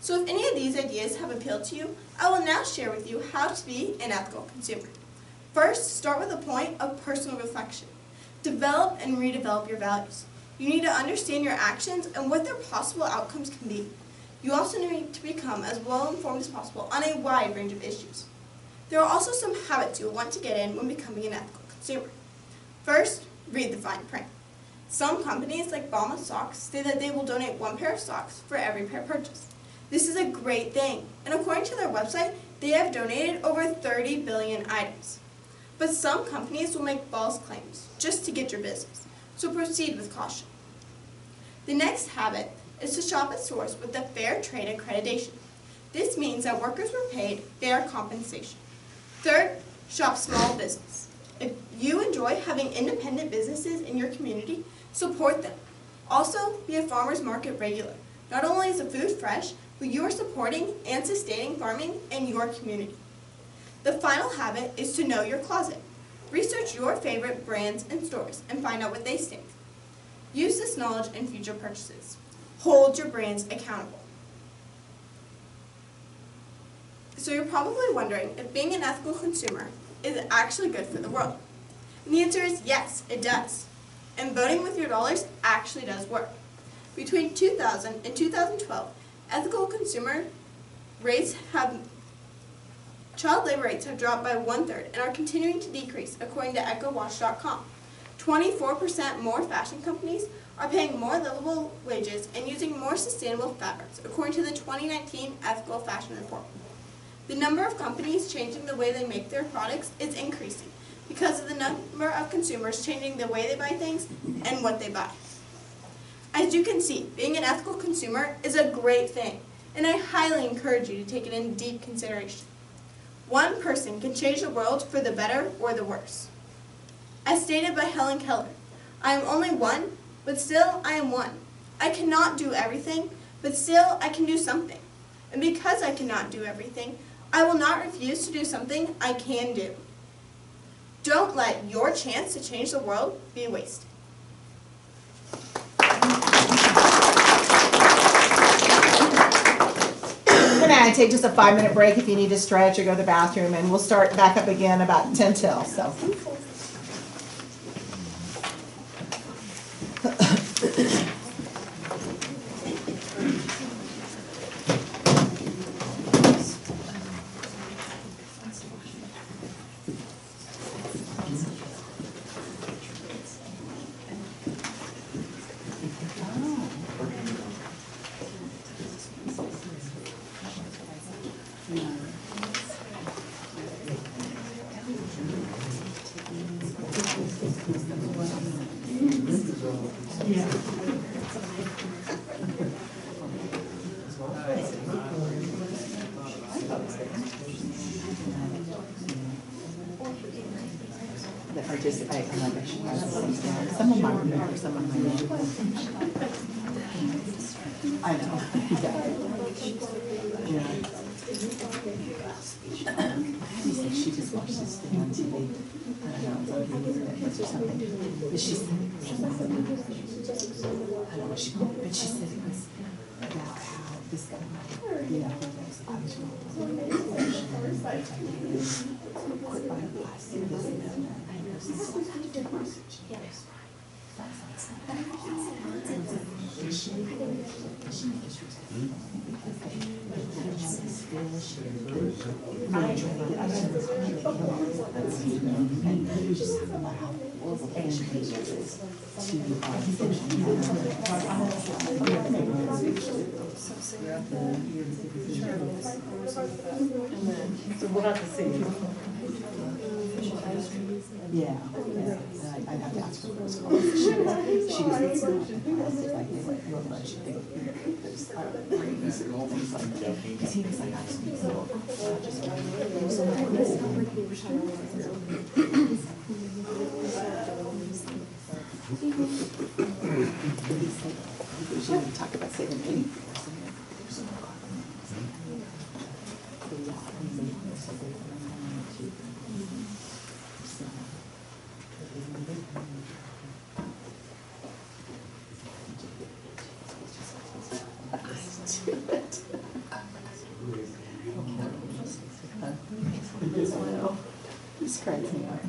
So if any of these ideas have appealed to you, I will now share with you how to be an ethical consumer. First, start with a point of personal reflection. Develop and redevelop your values. You need to understand your actions and what their possible outcomes can be. You also need to become as well informed as possible on a wide range of issues. There are also some habits you'll want to get in when becoming an ethical consumer. First, read the fine print. Some companies, like Balma Socks, say that they will donate 1 pair of socks for every pair purchased. This is a great thing, and according to their website, they have donated over 30 billion items. But some companies will make false claims just to get your business, so proceed with caution. The next habit is to shop at stores with the Fair Trade accreditation. This means that workers were paid fair compensation. Third, shop small business. If you enjoy having independent businesses in your community, support them. Also, be a farmer's market regular. Not only is the food fresh, but you are supporting and sustaining farming in your community. The final habit is to know your closet. Research your favorite brands and stores and find out what they stand for. Use this knowledge in future purchases. Hold your brands accountable. So you're probably wondering if being an ethical consumer is actually good for the world. And the answer is yes, it does. And voting with your dollars actually does work. Between 2000 and 2012, ethical consumer rates child labor rates have dropped by 1/3 and are continuing to decrease, according to EcoWatch.com. 24% more fashion companies are paying more livable wages and using more sustainable fabrics, according to the 2019 Ethical Fashion Report. The number of companies changing the way they make their products is increasing because of the number of consumers changing the way they buy things and what they buy. As you can see, being an ethical consumer is a great thing, and I highly encourage you to take it into deep consideration. One person can change the world for the better or the worse. As stated by Helen Keller, I am only one, but still I am one. I cannot do everything, but still I can do something. And because I cannot do everything, I will not refuse to do something I can do. Don't let your chance to change the world be wasted. We're going to take just a 5-minute break if you need to stretch or go to the bathroom, and we'll start back up again about 10 till. So. That participate. Oh my gosh, some of my remember, some of my name. I know. Yeah. She just watched this thing on TV. I don't know, it's on the internet or something. But she said, I don't know, but she said it was about how this guy, you know, I was quit buying plastic, this and that. Yes. and pages to so we'll have to see. Yeah, I'd have to ask her for those calls. She goes, it's not if I give it your much, they go, there's rings and things like that. Because he was like, I just need to know. We should talk about saving 80%. There's no carbon. This cracks me up.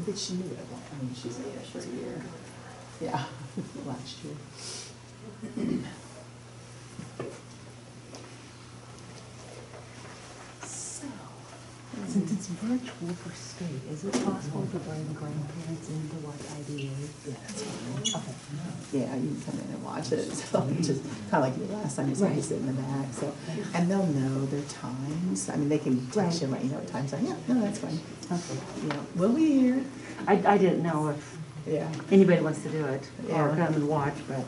But she knew it. I mean, she's been there for a year. Yeah, last year. So, since it's virtual for state, is it possible to bring grandparents in to watch IDA? Yeah, that's fine. Okay. Yeah, you can come in and watch it. So just kind of like the last time, you right. Sit in the back. So, and they'll know their times. I mean, they can text you and let you know what times are. Yeah, no, that's fine. Okay. Yeah, we'll be here. I didn't know if anybody wants to do it or come and watch, but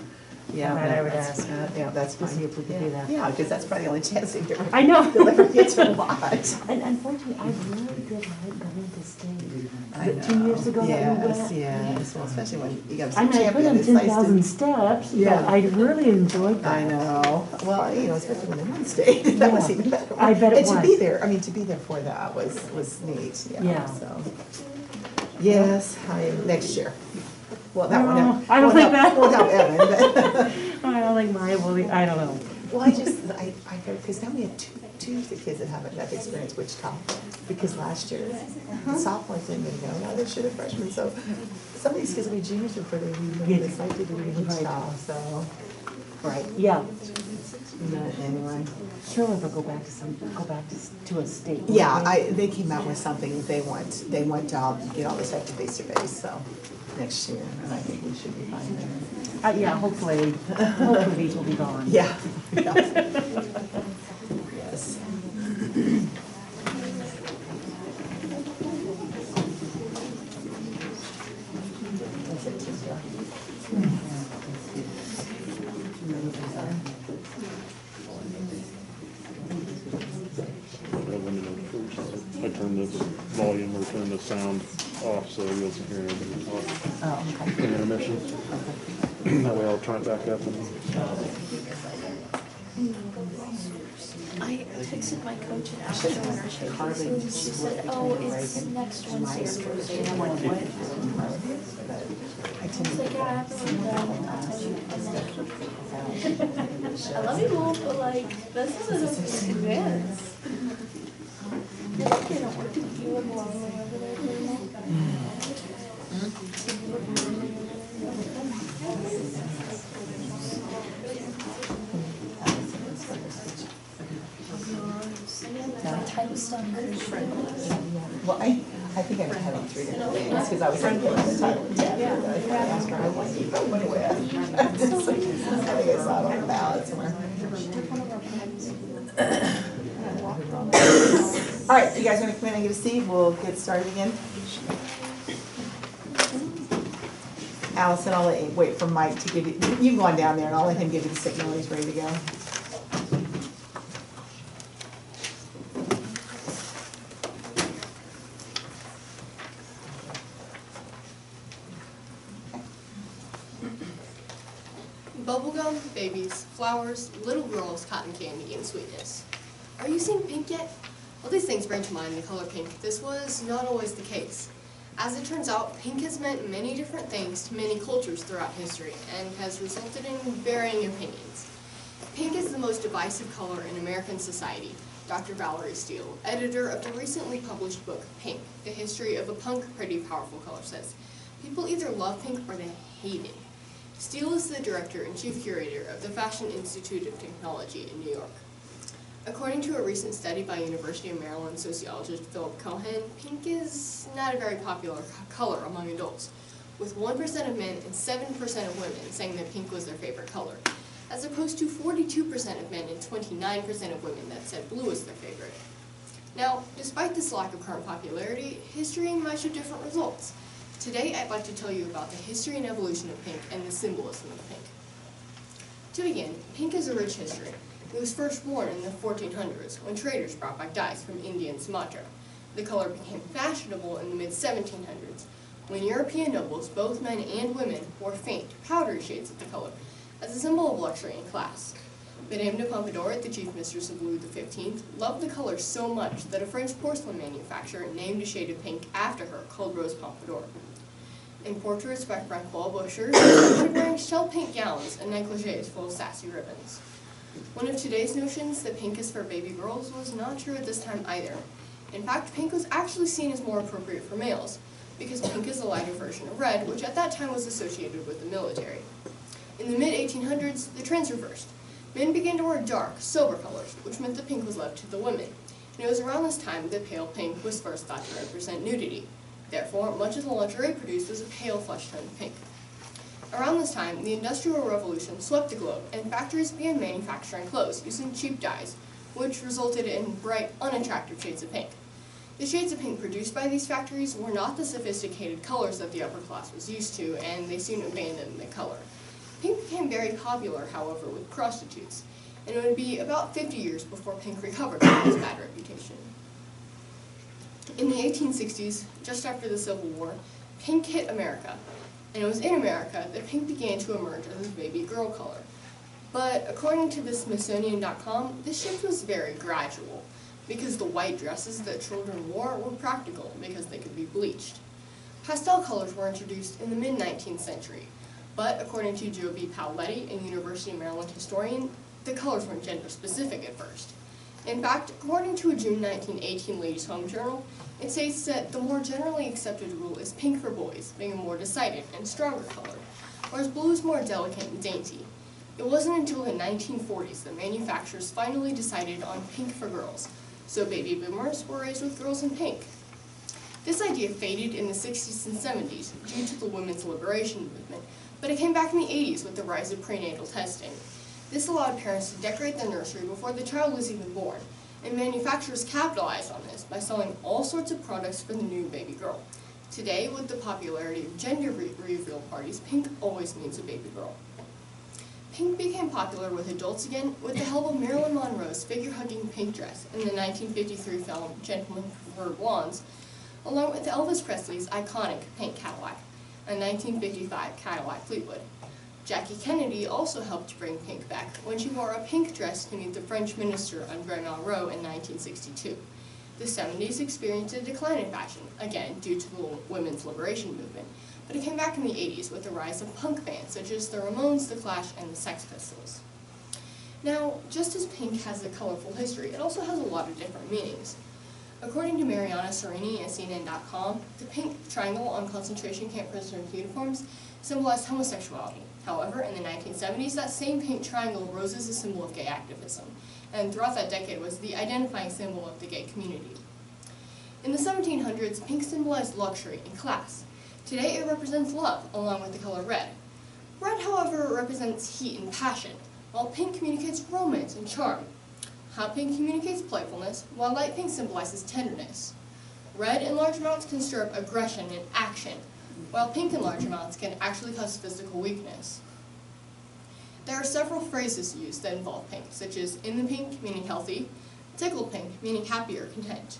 I would ask. Yeah, that's fine. To see if we could do that. Yeah, because that's probably the only chance they ever, I know. they'll ever get to watch. And unfortunately, I really did like going to state. 2 years ago that we went. Yes, well, especially when you got I mean, I put in 10,000 steps, but I really enjoyed that. I know. Well, you know, especially when they're in state, that was even better. I bet it was. And to be there, I mean, to be there for that was neat. Yeah. So. Yes, next year. Well, that one. I don't think that. Won't help Evan, but. I don't think mine will be, I don't know. Well, I because now we have two of the kids that haven't got the experience Wichita. Because last year, the sophomores didn't even go. Now they should have freshmen. So some of these kids will be juniors before they even decide to do Wichita. So, right. Yeah. But anyway. Sure, they'll go back to a state. Yeah, they came out with something that they want to get all this stuff to face to face. So next year, and I think we should be fine there. Yeah, hopefully these will be gone. Yeah. Yes. I turned the volume or turned the sound off so he wasn't hearing anybody talk. Oh, okay. In intermission. That way I'll turn it back up. I texted my coach and asked her when her shape was, and she said, oh, it's next Wednesday or Thursday. And I'm like, what? It's like, yeah, I have to leave that. I love you both, but like, this is in advance. I think they don't work with you along over there anymore. My title stuff is Well, I think I was having 3 different names because I was thinking of the title. Yeah. I asked her, I want to go anyway. I think I saw it on the ballot somewhere. All right, you guys want to come in and get a seat? We'll get started again. Allison, I'll let you wait for Mike to give you. You can go on down there, and I'll let him give you the signal when he's ready to go. Bubblegum, babies, flowers, little girls, cotton candy, and sweetness. Are you seeing pink yet? Well, these things bring to mind the color pink. This was not always the case. As it turns out, pink has meant many different things to many cultures throughout history and has resulted in varying opinions. Pink is the most divisive color in American society. Dr. Valerie Steele, editor of the recently published book, Pink, The History of a Punk, Pretty Powerful Color, says, people either love pink or they hate it. Steele is the director and chief curator of the Fashion Institute of Technology in New York. According to a recent study by University of Maryland sociologist Philip Cohen, pink is not a very popular color among adults, with 1% of men and 7% of women saying that pink was their favorite color, as opposed to 42% of men and 29% of women that said blue was their favorite. Now, despite this lack of current popularity, history might show different results. Today, I'd like to tell you about the history and evolution of pink and the symbolism of pink. To begin, pink has a rich history. It was first worn in the 1400s when traders brought back dyes from India and Sumatra. The color became fashionable in the mid-1700s when European nobles, both men and women, wore faint, powdery shades of the color as a symbol of luxury and class. Madame de Pompadour, the chief mistress of Louis XV, loved the color so much that a French porcelain manufacturer named a shade of pink after her called Rose Pompadour. In portraits by Francois Boucher, she was wearing shell pink gowns and negligees full of sassy ribbons. One of today's notions that pink is for baby girls was not true at this time either. In fact, pink was actually seen as more appropriate for males, because pink is a lighter version of red, which at that time was associated with the military. In the mid-1800s, the trends reversed. Men began to wear dark, sober colors, which meant that pink was left to the women. And it was around this time that pale pink was first thought to represent nudity. Therefore, much of the lingerie produced was a pale flesh tone of pink. Around this time, the Industrial Revolution swept the globe, and factories began manufacturing clothes using cheap dyes, which resulted in bright, unattractive shades of pink. The shades of pink produced by these factories were not the sophisticated colors that the upper class was used to, and they soon abandoned the color. Pink became very popular, however, with prostitutes, and it would be about 50 years before pink recovered from its bad reputation. In the 1860s, just after the Civil War, pink hit America, and it was in America that pink began to emerge as a baby girl color. But according to the Smithsonian.com, this shift was very gradual, because the white dresses that children wore were practical because they could be bleached. Pastel colors were introduced in the mid-19th century, but according to Joe B. Paoletti, a University of Maryland historian, the colors weren't gender-specific at first. In fact, according to a June 1918 Ladies' Home Journal, it states that the more generally accepted rule is pink for boys, being a more decided and stronger color, whereas blue is more delicate and dainty. It wasn't until the 1940s that manufacturers finally decided on pink for girls, so baby boomers were raised with girls in pink. This idea faded in the 60s and 70s due to the women's liberation movement, but it came back in the 80s with the rise of prenatal testing. This allowed parents to decorate their nursery before the child was even born, and manufacturers capitalized on this by selling all sorts of products for the new baby girl. Today, with the popularity of gender reveal parties, pink always means a baby girl. Pink became popular with adults again with the help of Marilyn Monroe's figure-hugging pink dress in the 1953 film Gentlemen Prefer Blondes, along with Elvis Presley's iconic pink Cadillac, a 1955 Cadillac Fleetwood. Jackie Kennedy also helped bring pink back when she wore a pink dress to meet the French minister André Malraux in 1962. The 70s experienced a decline in fashion, again due to the women's liberation movement, but it came back in the 80s with the rise of punk bands such as the Ramones, the Clash, and the Sex Pistols. Now, just as pink has a colorful history, it also has a lot of different meanings. According to Mariana Serini at CNN.com, the pink triangle on concentration camp prisoners' uniforms symbolized homosexuality. However, in the 1970s, that same pink triangle rose as a symbol of gay activism, and throughout that decade was the identifying symbol of the gay community. In the 1700s, pink symbolized luxury and class. Today, it represents love, along with the color red. Red, however, represents heat and passion, while pink communicates romance and charm. Hot pink communicates playfulness, while light pink symbolizes tenderness. Red in large amounts can stir up aggression and action, while pink in large amounts can actually cause physical weakness. There are several phrases used that involve pink, such as in the pink, meaning healthy, tickled pink, meaning happy or content.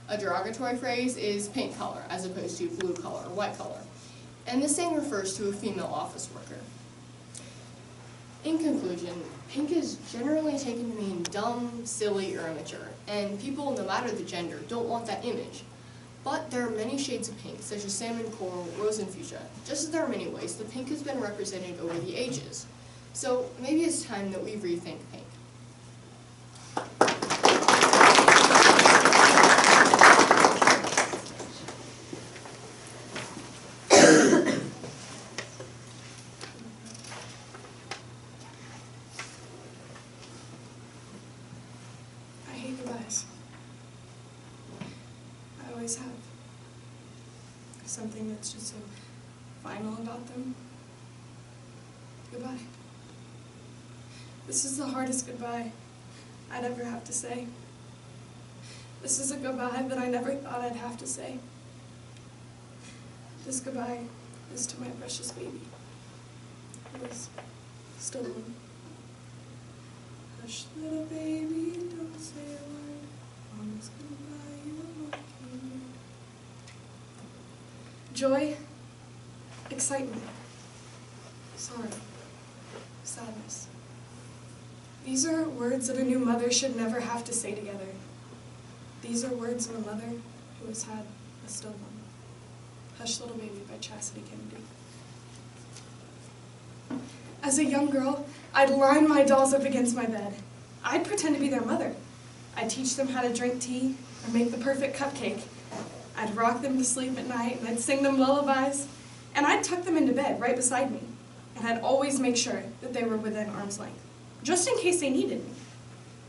A derogatory phrase is pink color, as opposed to blue color or white color, and the same refers to a female office worker. In conclusion, pink is generally taken to mean dumb, silly, or immature, and people, no matter the gender, don't want that image. But there are many shades of pink, such as salmon, coral, rose, and fuchsia, just as there are many ways that pink has been represented over the ages. So maybe it's time that we rethink pink. something that's just so final about them. Goodbye. This is the hardest goodbye I'd ever have to say. This is a goodbye that I never thought I'd have to say. This goodbye is to my precious baby, who is stolen. Hush, little baby, don't say a word. Mama's gonna buy you a mockingbird. Joy, excitement, sorrow, sadness. These are words that a new mother should never have to say together. These are words of a mother who has had a stillborn. Hush, Little Baby by Chastity Kennedy. As a young girl, I'd line my dolls up against my bed. I'd pretend to be their mother. I'd teach them how to drink tea or make the perfect cupcake. I'd rock them to sleep at night, and I'd sing them lullabies, and I'd tuck them into bed right beside me, and I'd always make sure that they were within arm's length, just in case they needed me.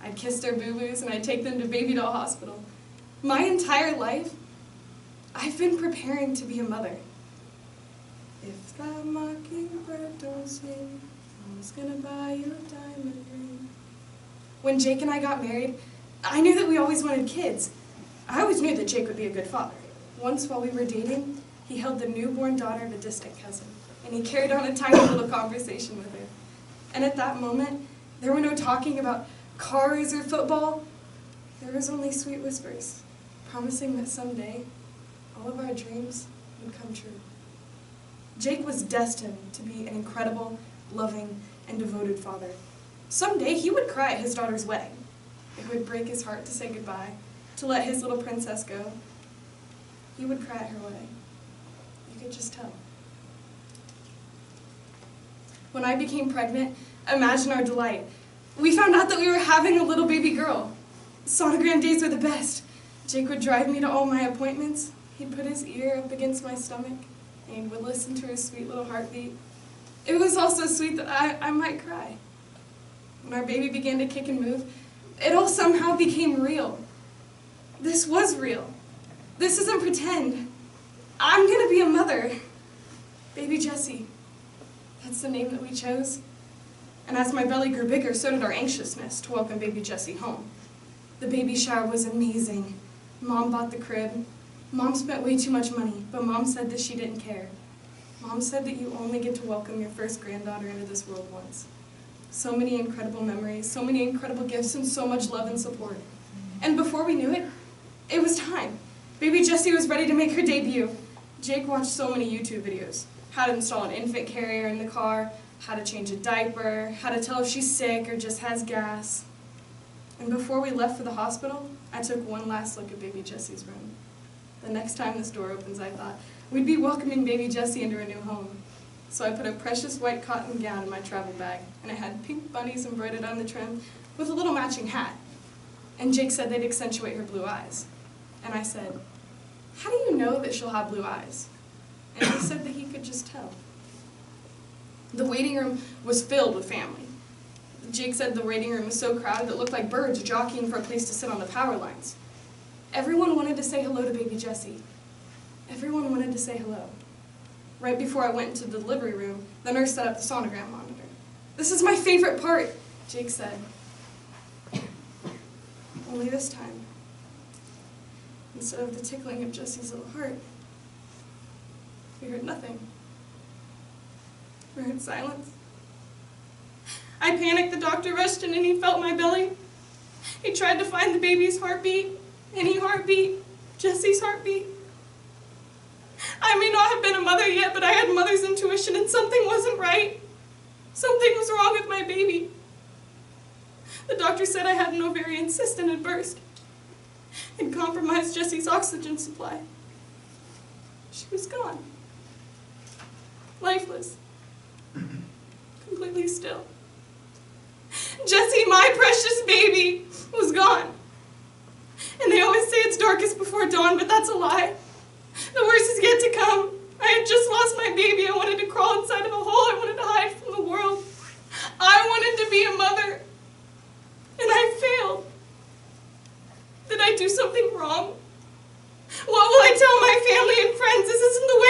I'd kiss their boo-boos, and I'd take them to baby doll hospital. My entire life, I've been preparing to be a mother. If that mockingbird don't sing, Mama's gonna buy you a diamond ring. When Jake and I got married, I knew that we always wanted kids. I always knew that Jake would be a good father. Once while we were dating, he held the newborn daughter of a distant cousin, and he carried on a tiny little conversation with her. And at that moment, there were no talking about cars or football. There was only sweet whispers, promising that someday, all of our dreams would come true. Jake was destined to be an incredible, loving, and devoted father. Someday he would cry at his daughter's wedding. It would break his heart to say goodbye, to let his little princess go. He would cry at her wedding. You could just tell. When I became pregnant, imagine our delight. We found out that we were having a little baby girl. Sonogram days were the best. Jake would drive me to all my appointments. He'd put his ear up against my stomach, and he would listen to her sweet little heartbeat. It was all so sweet that I might cry. When our baby began to kick and move, it all somehow became real. This was real. This isn't pretend. I'm gonna be a mother. Baby Jessie. That's the name that we chose. And as my belly grew bigger, so did our anxiousness to welcome baby Jessie home. The baby shower was amazing. Mom bought the crib. Mom spent way too much money, but Mom said that she didn't care. Mom said that you only get to welcome your first granddaughter into this world once. So many incredible memories, so many incredible gifts, and so much love and support. And before we knew it, it was time. Baby Jessie was ready to make her debut. Jake watched so many YouTube videos. How to install an infant carrier in the car, how to change a diaper, how to tell if she's sick or just has gas. And before we left for the hospital, I took one last look at baby Jessie's room. The next time this door opens, I thought, we'd be welcoming baby Jessie into a new home. So I put a precious white cotton gown in my travel bag, and I had pink bunnies embroidered on the trim with a little matching hat. And Jake said they'd accentuate her blue eyes. And I said, how do you know that she'll have blue eyes? And he said that he could just tell. The waiting room was filled with family. Jake said the waiting room was so crowded that it looked like birds jockeying for a place to sit on the power lines. Everyone wanted to say hello to baby Jessie. Everyone wanted to say hello. Right before I went into the delivery room, the nurse set up the sonogram monitor. This is my favorite part, Jake said. Only this time, instead of the tickling of Jessie's little heart, we heard nothing. We heard silence. I panicked, the doctor rushed in and he felt my belly. He tried to find the baby's heartbeat, any heartbeat, Jessie's heartbeat. I may not have been a mother yet, but I had mother's intuition and something wasn't right. Something was wrong with my baby. The doctor said I had an ovarian cyst and had burst. It compromised Jessie's oxygen supply. She was gone. Lifeless. Completely still. Jessie, my precious baby, was gone. And they always say it's darkest before dawn, but that's a lie. The worst is yet to come. I had just lost my baby. I wanted to crawl inside of a hole. I wanted to hide from the world. I wanted to be a mother. And I failed. Did I do something wrong? What will I tell my family and friends? This isn't the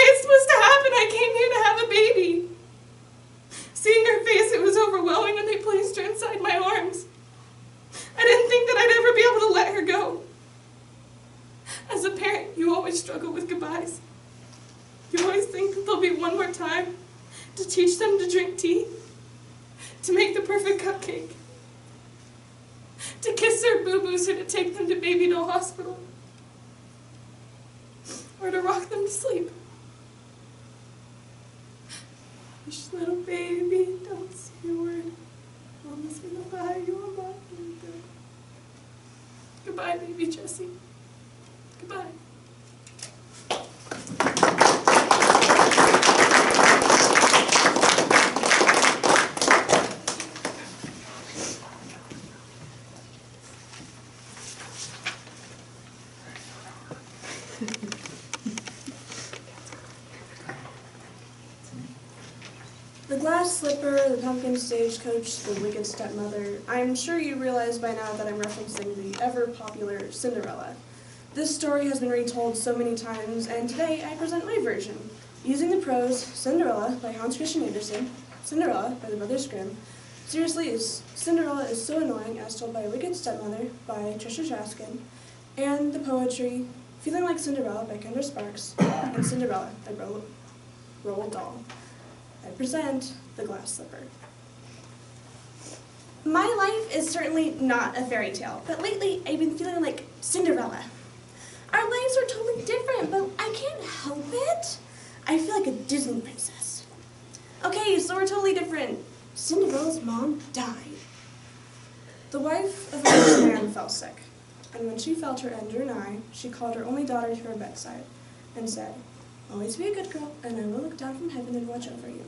think that there'll be one more time to teach them to drink tea, to make the perfect cupcake, to kiss their boo-boos or to take them to baby doll hospital, or to rock them to sleep. Hush, little baby, don't say a word. Mama's gonna buy you a mocking bird. Goodbye, baby Jessie. Goodbye. The glass slipper, the pumpkin stagecoach, the wicked stepmother. I'm sure you realize by now that I'm referencing the ever-popular Cinderella. This story has been retold so many times, and today I present my version. Using the prose Cinderella by Hans Christian Andersen, Cinderella by the Brothers Grimm. Seriously, Cinderella is so annoying as told by a wicked stepmother by Trisha Chaskin, and the poetry Feeling Like Cinderella by Kendra Sparks, and Cinderella by Roald Dahl. I present The Glass Slipper. My life is certainly not a fairy tale, but lately I've been feeling like Cinderella. Our lives are totally different, but I can't help it. I feel like a Disney princess. Okay, so we're totally different. Cinderella's mom died. The wife of a rich man fell sick, and when she felt her end drew nigh, she called her only daughter to her bedside and said, "Always be a good girl, and I will look down from heaven and watch over you."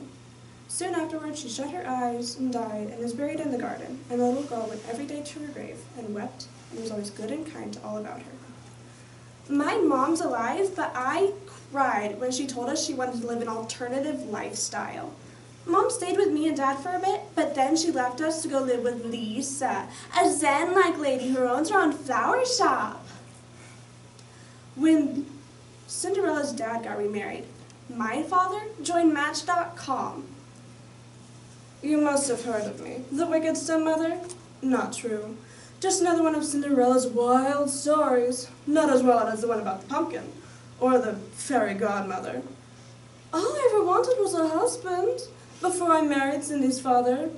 Soon afterwards, she shut her eyes and died and is buried in the garden, and the little girl went every day to her grave and wept and was always good and kind to all about her. My mom's alive, but I cried when she told us she wanted to live an alternative lifestyle. Mom stayed with me and Dad for a bit, but then she left us to go live with Lisa, a Zen-like lady who owns her own flower shop. When Cinderella's dad got remarried, my father joined Match.com. You must have heard of me. The Wicked Stepmother? Not true. Just another one of Cinderella's wild stories. Not as wild as the one about the pumpkin, or the fairy godmother. All I ever wanted was a husband. Before I married Cindy's father,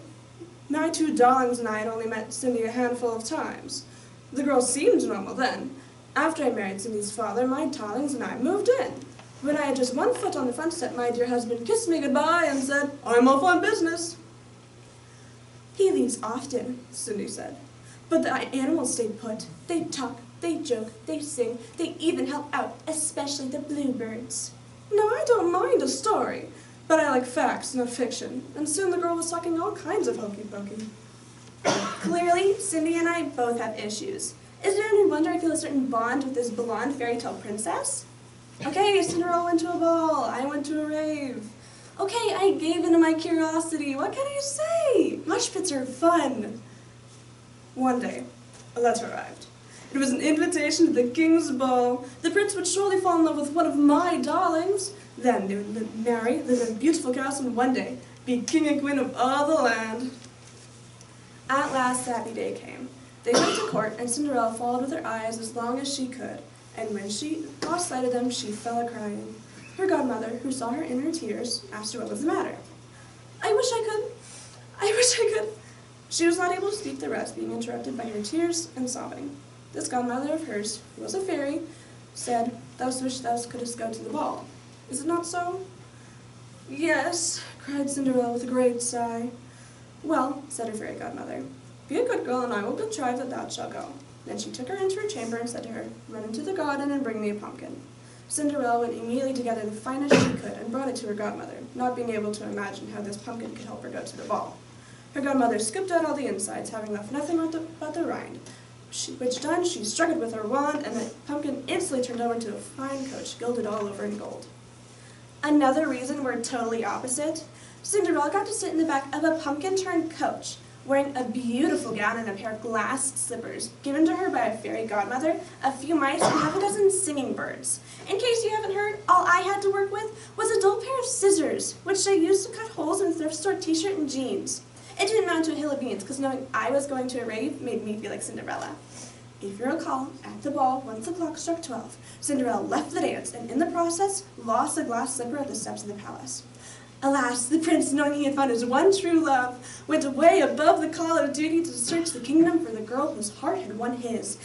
my two darlings and I had only met Cindy a handful of times. The girl seemed normal then. After I married Cindy's father, my darlings and I moved in. When I had just one foot on the front step, my dear husband kissed me goodbye and said, "I'm off on business." He leaves often, Cindy said. But the animals stay put. They talk, they joke, they sing, they even help out, especially the bluebirds. Now, I don't mind a story, but I like facts, not fiction. And soon the girl was talking all kinds of hokey-pokey. Clearly, Cindy and I both have issues. Is it any wonder I feel a certain bond with this blonde fairy tale princess? Okay, Cinderella went to a ball. I went to a rave. Okay, I gave in to my curiosity. What can I say? Mosh pits are fun. One day, a letter arrived. It was an invitation to the king's ball. The prince would surely fall in love with one of my darlings. Then they would marry, live in a beautiful castle, and one day be king and queen of all the land. At last, the happy day came. They went to court, and Cinderella followed with her eyes as long as she could, and when she lost sight of them, she fell a-crying. Her godmother, who saw her in her tears, asked her what was the matter. I wish I could. She was not able to speak the rest, being interrupted by her tears and sobbing. This godmother of hers, who was a fairy, said, "Thou wish thou couldst go to the ball. Is it not so?" "Yes," cried Cinderella with a great sigh. "Well," said her fairy godmother, "be a good girl, and I will contrive that thou shalt go." Then she took her into her chamber and said to her, "Run into the garden and bring me a pumpkin." Cinderella went immediately to gather the finest she could and brought it to her godmother, not being able to imagine how this pumpkin could help her go to the ball. Her godmother scooped out all the insides, having left nothing but the rind. Which done, she struck it with her wand, and the pumpkin instantly turned over into a fine coach, gilded all over in gold. Another reason we're totally opposite, Cinderella got to sit in the back of a pumpkin-turned coach, wearing a beautiful gown and a pair of glass slippers, given to her by a fairy godmother, a few mice, and half a dozen singing birds. In case you haven't heard, all I had to work with was a dull pair of scissors, which I used to cut holes in a thrift store t-shirt and jeans. It didn't amount to a hill of beans, because knowing I was going to a rave made me feel like Cinderella. If you recall, at the ball, once the clock struck 12, Cinderella left the dance and in the process lost the glass slipper at the steps of the palace. Alas, the prince, knowing he had found his one true love, went away above the call of duty to search the kingdom for the girl whose heart had won his.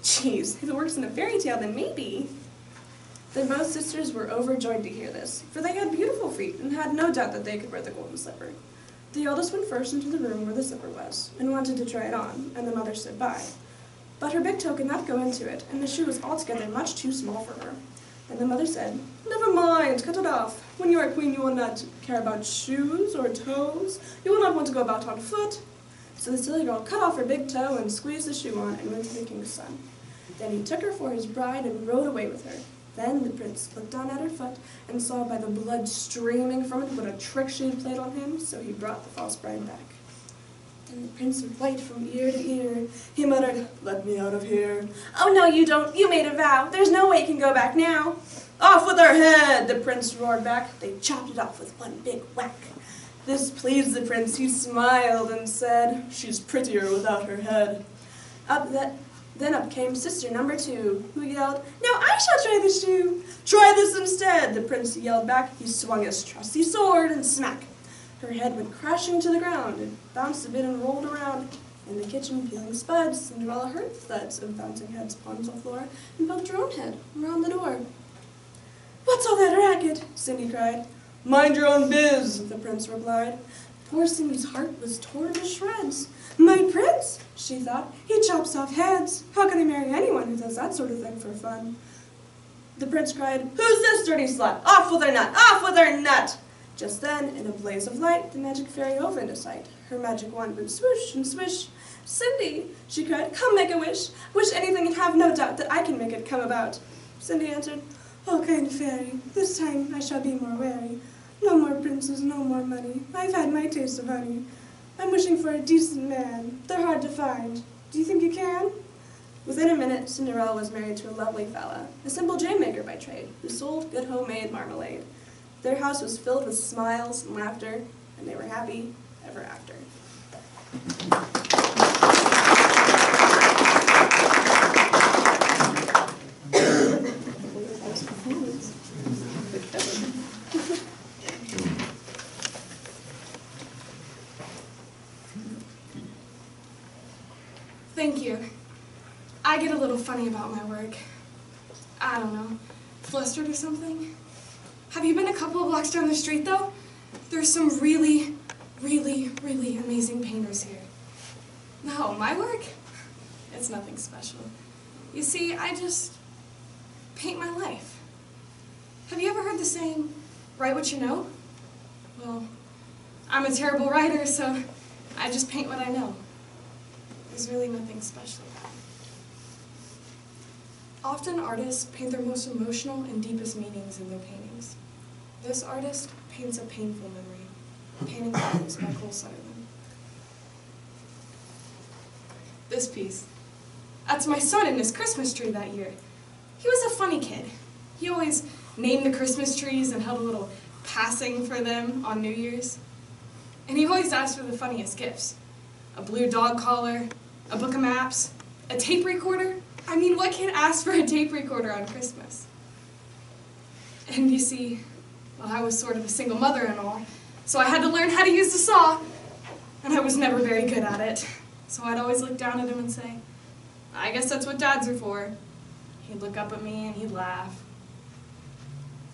Jeez, if it works in a fairy tale, then maybe. Then both sisters were overjoyed to hear this, for they had beautiful feet and had no doubt that they could wear the golden slipper. The eldest went first into the room where the slipper was, and wanted to try it on, and the mother stood by. But her big toe could not go into it, and the shoe was altogether much too small for her. And the mother said, "Never mind, cut it off. When you are queen, you will not care about shoes or toes. You will not want to go about on foot." So the silly girl cut off her big toe and squeezed the shoe on and went to the king's son. Then he took her for his bride and rode away with her. Then the prince looked down at her foot and saw by the blood streaming from it what a trick she had played on him, so he brought the false bride back. Then the prince went white from ear to ear. He muttered, "Let me out of here." "Oh, no, you don't. You made a vow. There's no way you can go back now." "Off with her head," the prince roared back. They chopped it off with one big whack. This pleased the prince. He smiled and said, "She's prettier without her head." Then up came sister number 2, who yelled, "Now I shall try the shoe." "Try this instead," the prince yelled back. He swung his trusty sword and smack. Her head went crashing to the ground. It bounced a bit and rolled around. In the kitchen, peeling spuds, Cinderella heard thuds of bouncing heads upon the floor and bumped her own head around the door. "What's all that racket?" Cindy cried. "Mind your own biz," the prince replied. Poor Cindy's heart was torn to shreds. "My prince," she thought, "he chops off heads. How can I marry anyone who does that sort of thing for fun?" The prince cried, "Who's this dirty slut? Off with her nut! Off with her nut!" Just then, in a blaze of light, the magic fairy hove into sight. Her magic wand went swoosh and swish. "Cindy," she cried, "come make a wish. Wish anything and have no doubt that I can make it come about." Cindy answered, "Oh, kind fairy, this time I shall be more wary. No more princes, no more money. I've had my taste of honey. I'm wishing for a decent man. They're hard to find. Do you think you can?" Within a minute, Cinderella was married to a lovely fella, a simple jam maker by trade, who sold good homemade marmalade. Their house was filled with smiles and laughter, and they were happy ever after. Thank you. I get a little funny about my work. I don't know, flustered or something. Have you been a couple of blocks down the street, though? There's some really, really, really amazing painters here. No, my work? It's nothing special. You see, I just paint my life. Have you ever heard the saying, "Write what you know"? Well, I'm a terrible writer, so I just paint what I know. There's really nothing special about it. Often artists paint their most emotional and deepest meanings in their paintings. This artist paints a painful memory, Painting Flowers by Cole Sutherland. This piece. That's my son and his Christmas tree that year. He was a funny kid. He always named the Christmas trees and held a little passing for them on New Year's. And he always asked for the funniest gifts. A blue dog collar, a book of maps, a tape recorder. I mean, what kid asked for a tape recorder on Christmas? And you see, well, I was sort of a single mother and all, so I had to learn how to use the saw, and I was never very good at it. So I'd always look down at him and say, "I guess that's what dads are for." He'd look up at me and he'd laugh.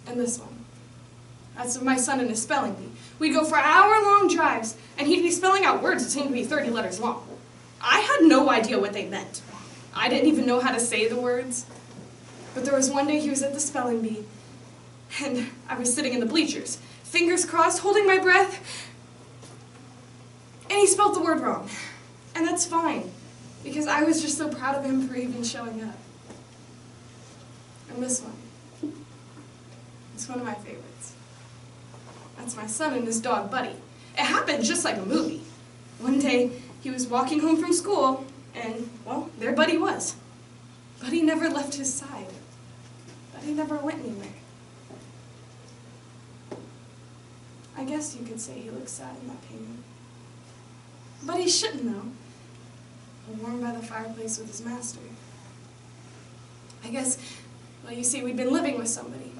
And this one, that's of my son and his spelling bee. We'd go for hour-long drives, and he'd be spelling out words that seemed to be 30 letters long. I had no idea what they meant. I didn't even know how to say the words. But there was one day he was at the spelling bee, and I was sitting in the bleachers, fingers crossed, holding my breath, and he spelled the word wrong. And that's fine, because I was just so proud of him for even showing up. And this one, it's one of my favorites. That's my son and his dog, Buddy. It happened just like a movie. One day, he was walking home from school, and, well, there Buddy was. Buddy never left his side. Buddy never went anywhere. I guess you could say he looks sad in that painting. But he shouldn't, though. warm by the fireplace with his master. I guess, well, you see, we'd been living with somebody.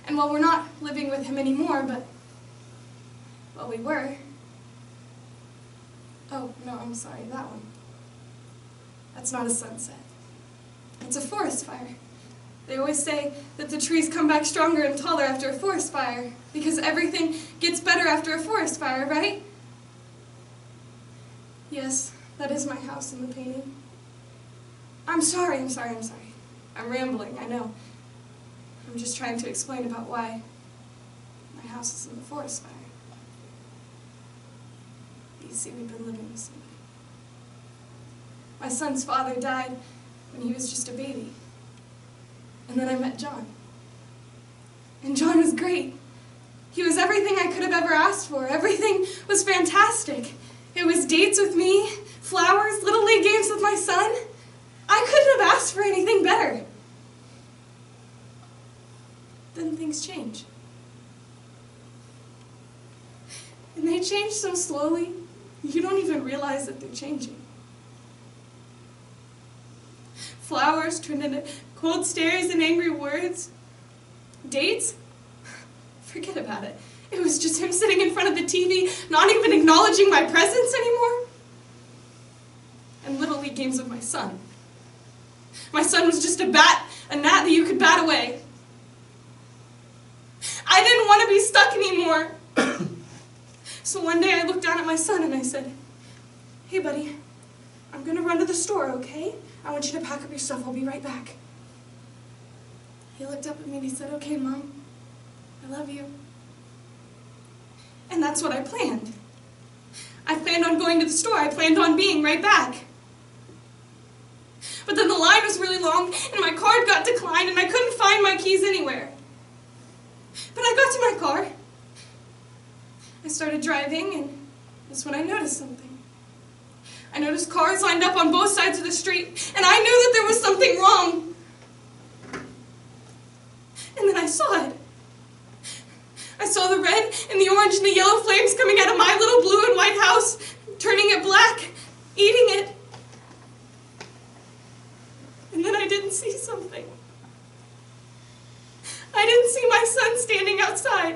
And well, we're not living with him anymore, but, well, we were. Oh, no, I'm sorry, that one. That's not a sunset. It's a forest fire. They always say that the trees come back stronger and taller after a forest fire, because everything gets better after a forest fire, right? Yes, that is my house in the painting. I'm sorry. I'm rambling, I know. I'm just trying to explain about why my house is in the forest fire. You see, we've been living with somebody. My son's father died when he was just a baby. And then I met John. And John was great. He was everything I could have ever asked for. Everything was fantastic. It was dates with me, flowers, little league games with my son. I couldn't have asked for anything better. Then things change. And they change so slowly, you don't even realize that they're changing. Flowers turned into cold stares and angry words. Dates? Forget about it. It was just him sitting in front of the TV, not even acknowledging my presence anymore. And little league games with my son. My son was just a gnat that you could bat away. I didn't want to be stuck anymore. So one day I looked down at my son and I said, "Hey buddy, I'm going to run to the store, okay? I want you to pack up your stuff. I'll be right back." He looked up at me and he said, "Okay, Mom, I love you." And that's what I planned. I planned on going to the store. I planned on being right back. But then the line was really long and my card got declined and I couldn't find my keys anywhere. But I got to my car. I started driving and that's when I noticed something. I noticed cars lined up on both sides of the street and I knew that there was something wrong. And then I saw it. I saw the red and the orange and the yellow flames coming out of my little blue and white house, turning it black, eating it. And then I didn't see something. I didn't see my son standing outside.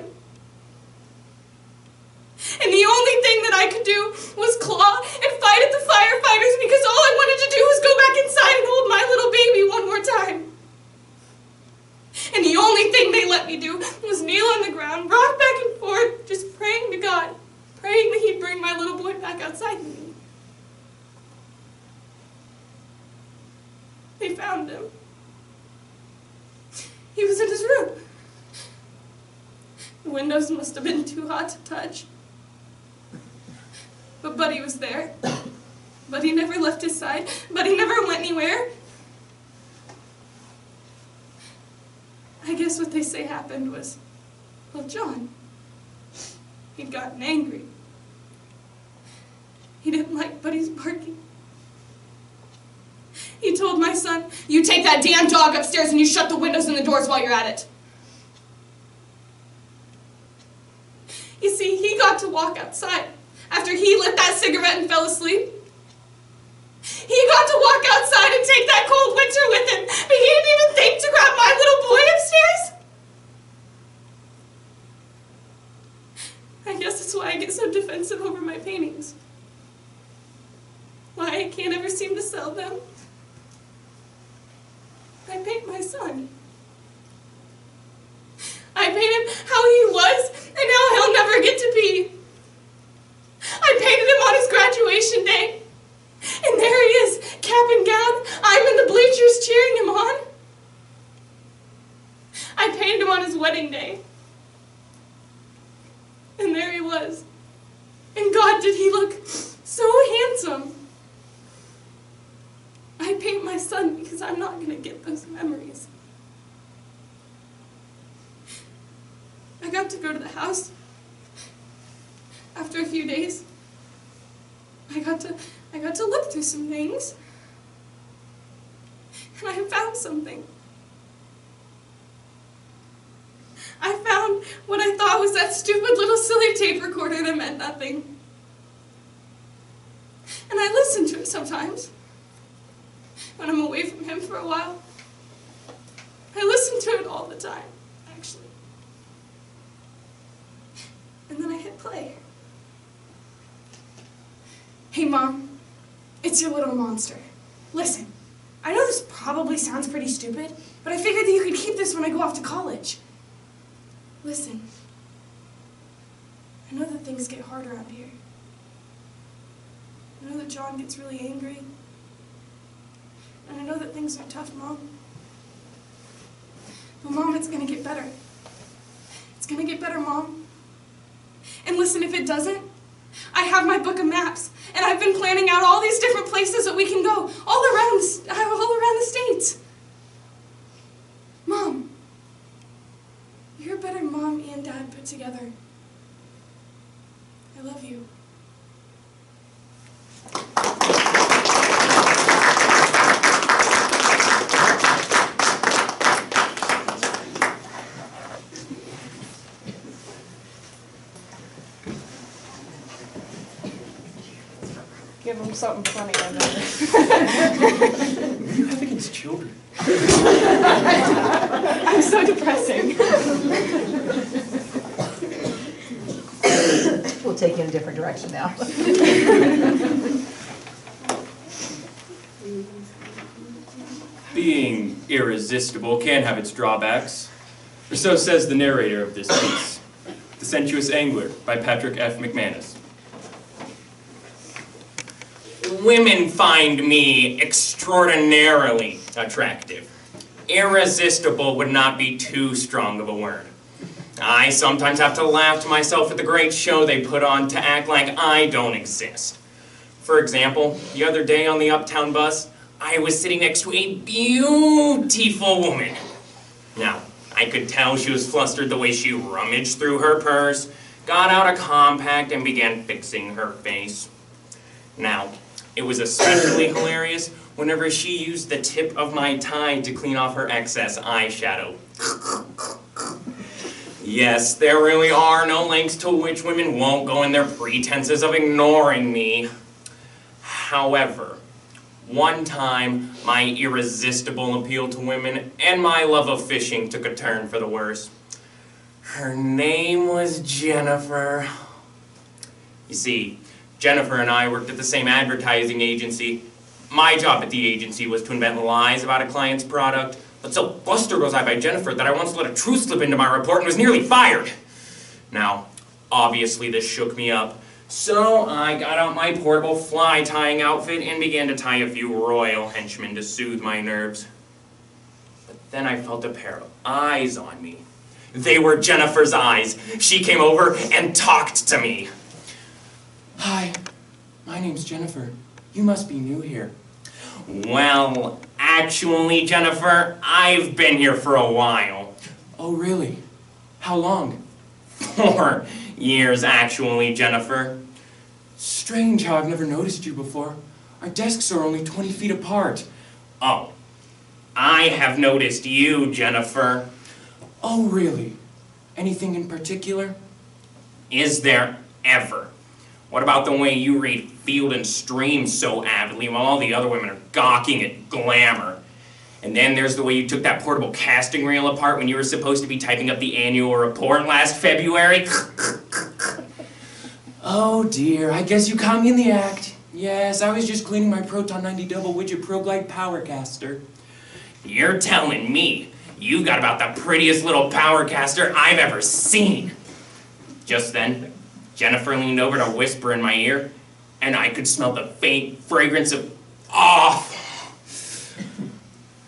And the only thing that I could do was claw and fight at the firefighters because all I wanted to do was go back inside and hold my little baby one more time. And the only thing they let me do was kneel on the ground, rock back and forth, just praying to God, praying that He'd bring my little boy back outside to me. They found him. He was in his room. The windows must have been too hot to touch. But Buddy was there. Buddy never left his side. Buddy never went anywhere. I guess what they say happened was, well, John, he'd gotten angry. He didn't like Buddy's barking. He told my son, "You take that damn dog upstairs and you shut the windows and the doors while you're at it." You see, he got to walk outside after he lit that cigarette and fell asleep. He got to walk outside and take that cold winter with him, but he didn't even think to grab my little boy upstairs. I guess that's why I get so defensive over my paintings. Why I can't ever seem to sell them. I paint my son. I paint him how he was and how he'll never get to be. I painted him on his graduation day. And there he is, cap and gown. I'm in the bleachers cheering him on. I painted him on his wedding day. And there he was. And God, did he look so handsome. I paint my son because I'm not going to get those memories. I got to go to the house. After a few days, I got to look through some things. And I found something. I found what I thought was that stupid little silly tape recorder that meant nothing. And I listened to it sometimes. When I'm away from him for a while. I listen to it all the time, actually. And then I hit play. Hey, Mom. It's your little monster. Listen, I know this probably sounds pretty stupid, but I figured that you could keep this when I go off to college. Listen, I know that things get hard around here. I know that John gets really angry. And I know that things are tough, Mom. But Mom, it's gonna get better. It's gonna get better, Mom. And listen, if it doesn't, I have my book of maps, and I've been planning out all these different places that we can go, all around the States. Mom, you're a better mom and dad put together. I love you. Give them something funny, I bet. What do you have against children? I'm so depressing. We'll take you in a different direction now. Being irresistible can have its drawbacks, or so says the narrator of this piece, The Sensuous Angler by Patrick F. McManus. Women find me extraordinarily attractive. Irresistible would not be too strong of a word. I sometimes have to laugh to myself at the great show they put on to act like I don't exist. For example, the other day on the Uptown bus, I was sitting next to a beautiful woman. Now, I could tell she was flustered the way she rummaged through her purse, got out a compact, and began fixing her face. Now, it was especially hilarious whenever she used the tip of my tie to clean off her excess eyeshadow. Yes, there really are no lengths to which women won't go in their pretenses of ignoring me. However, one time, my irresistible appeal to women and my love of fishing took a turn for the worse. Her name was Jennifer. You see, Jennifer and I worked at the same advertising agency. My job at the agency was to invent lies about a client's product, but so flustered was I by Jennifer that I once let a truth slip into my report and was nearly fired. Now, obviously this shook me up, so I got out my portable fly tying outfit and began to tie a few royal henchmen to soothe my nerves. But then I felt a pair of eyes on me. They were Jennifer's eyes. She came over and talked to me. Hi, my name's Jennifer. You must be new here. Well, actually, Jennifer, I've been here for a while. Oh, really? How long? 4 years, actually, Jennifer. Strange how I've never noticed you before. Our desks are only 20 feet apart. Oh, I have noticed you, Jennifer. Oh, really? Anything in particular? Is there ever? What about the way you read Field and Stream so avidly while all the other women are gawking at glamour? And then there's the way you took that portable casting reel apart when you were supposed to be typing up the annual report last February. Oh dear, I guess you caught me in the act. Yes, I was just cleaning my Proton 90 double widget Pro Glide Powercaster. You're telling me you got about the prettiest little Powercaster I've ever seen. Just then, Jennifer leaned over to whisper in my ear, and I could smell the faint fragrance of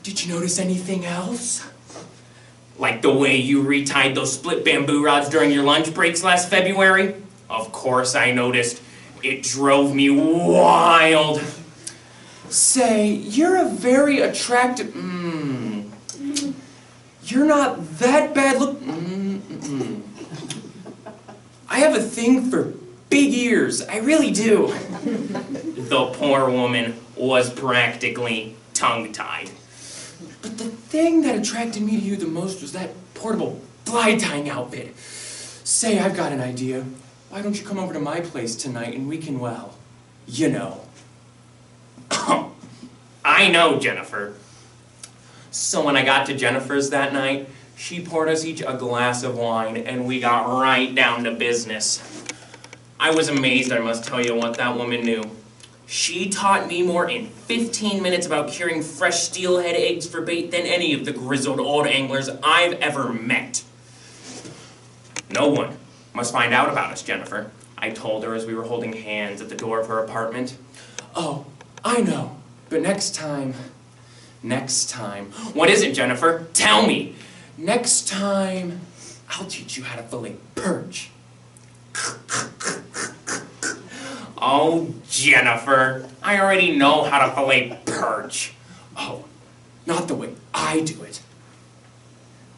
Did you notice anything else? Like the way you retied those split bamboo rods during your lunch breaks last February? Of course I noticed. It drove me wild. Say, you're a very attractive... You're not that bad look... I have a thing for big ears. I really do. The poor woman was practically tongue-tied. But the thing that attracted me to you the most was that portable fly tying outfit. Say, I've got an idea. Why don't you come over to my place tonight and we can, well, you know. Oh, I know, Jennifer. So when I got to Jennifer's that night, she poured us each a glass of wine, and we got right down to business. I was amazed, I must tell you, what that woman knew. She taught me more in 15 minutes about curing fresh steelhead eggs for bait than any of the grizzled old anglers I've ever met. No one must find out about us, Jennifer, I told her as we were holding hands at the door of her apartment. Oh, I know, but next time. What is it, Jennifer? Tell me. Next time, I'll teach you how to fillet perch. Oh, Jennifer, I already know how to fillet perch. Oh, not the way I do it.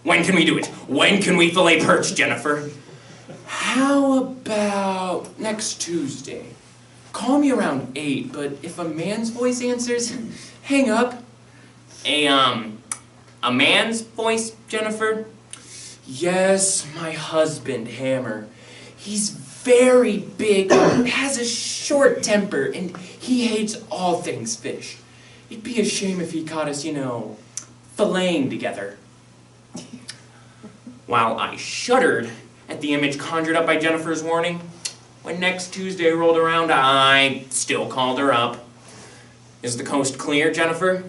When can we do it? When can we fillet perch, Jennifer? How about next Tuesday? Call me around 8, but if a man's voice answers, hang up. A man's voice, Jennifer? Yes, my husband, Hammer. He's very big, has a short temper, and he hates all things fish. It'd be a shame if he caught us, filleting together. While I shuddered at the image conjured up by Jennifer's warning, when next Tuesday rolled around, I still called her up. Is the coast clear, Jennifer?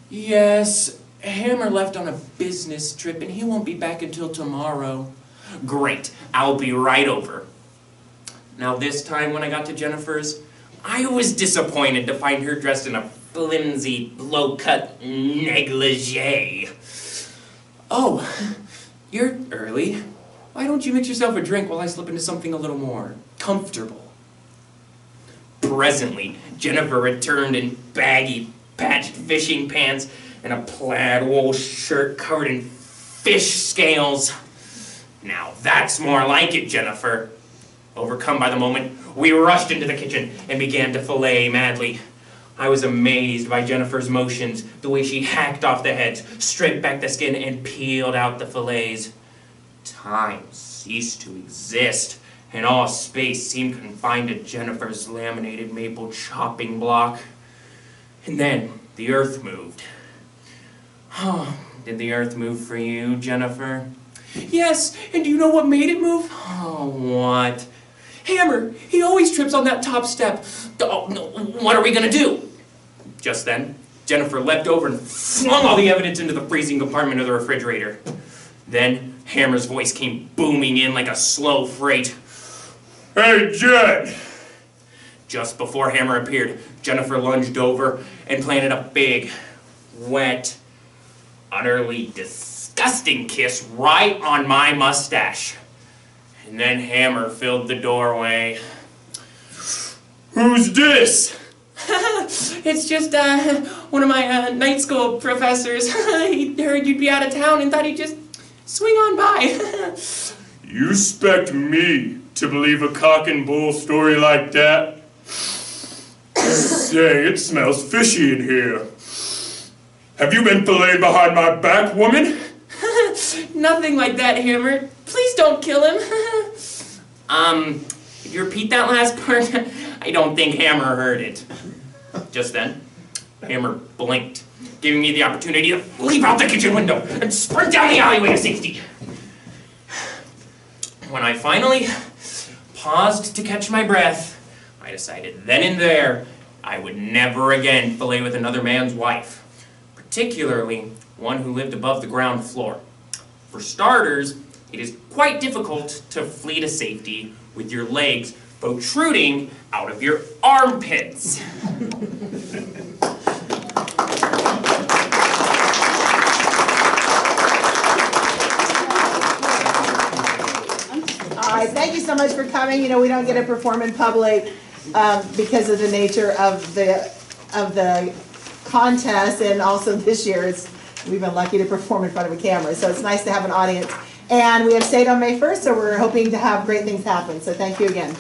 Yes, Hammer left on a business trip, and he won't be back until tomorrow. Great, I'll be right over. Now this time when I got to Jennifer's, I was disappointed to find her dressed in a flimsy, low-cut negligee. Oh, you're early. Why don't you mix yourself a drink while I slip into something a little more comfortable? Presently, Jennifer returned in baggy, patched fishing pants and a plaid wool shirt covered in fish scales. Now that's more like it, Jennifer. Overcome by the moment, we rushed into the kitchen and began to fillet madly. I was amazed by Jennifer's motions, the way she hacked off the heads, stripped back the skin, and peeled out the fillets. Time ceased to exist, and all space seemed confined to Jennifer's laminated maple chopping block. And then the earth moved. Oh, did the earth move for you, Jennifer? Yes, and do you know what made it move? Oh, what? Hammer, he always trips on that top step. Oh, no, what are we gonna do? Just then, Jennifer leapt over and flung all the evidence into the freezing compartment of the refrigerator. Then, Hammer's voice came booming in like a slow freight. Hey, Jen! Just before Hammer appeared, Jennifer lunged over and planted a big, wet, utterly disgusting kiss right on my mustache. And then Hammer filled the doorway. Who's this? It's just one of my night school professors. He heard you'd be out of town and thought he'd just swing on by. You expect me to believe a cock and bull story like that? Say, it smells fishy in here. Have you been filleted behind my back, woman? Nothing like that, Hammer. Please don't kill him. Could you repeat that last part? I don't think Hammer heard it. Just then, Hammer blinked, giving me the opportunity to leap out the kitchen window and sprint down the alleyway to safety. When I finally paused to catch my breath, I decided then and there I would never again fillet with another man's wife, particularly one who lived above the ground floor. For starters, it is quite difficult to flee to safety with your legs protruding out of your armpits. All right, thank you so much for coming. We don't get to perform in public because of the nature of the contest, and also this year we've been lucky to perform in front of a camera, so it's nice to have an audience. And we have stayed on May 1st, so we're hoping to have great things happen. So thank you again.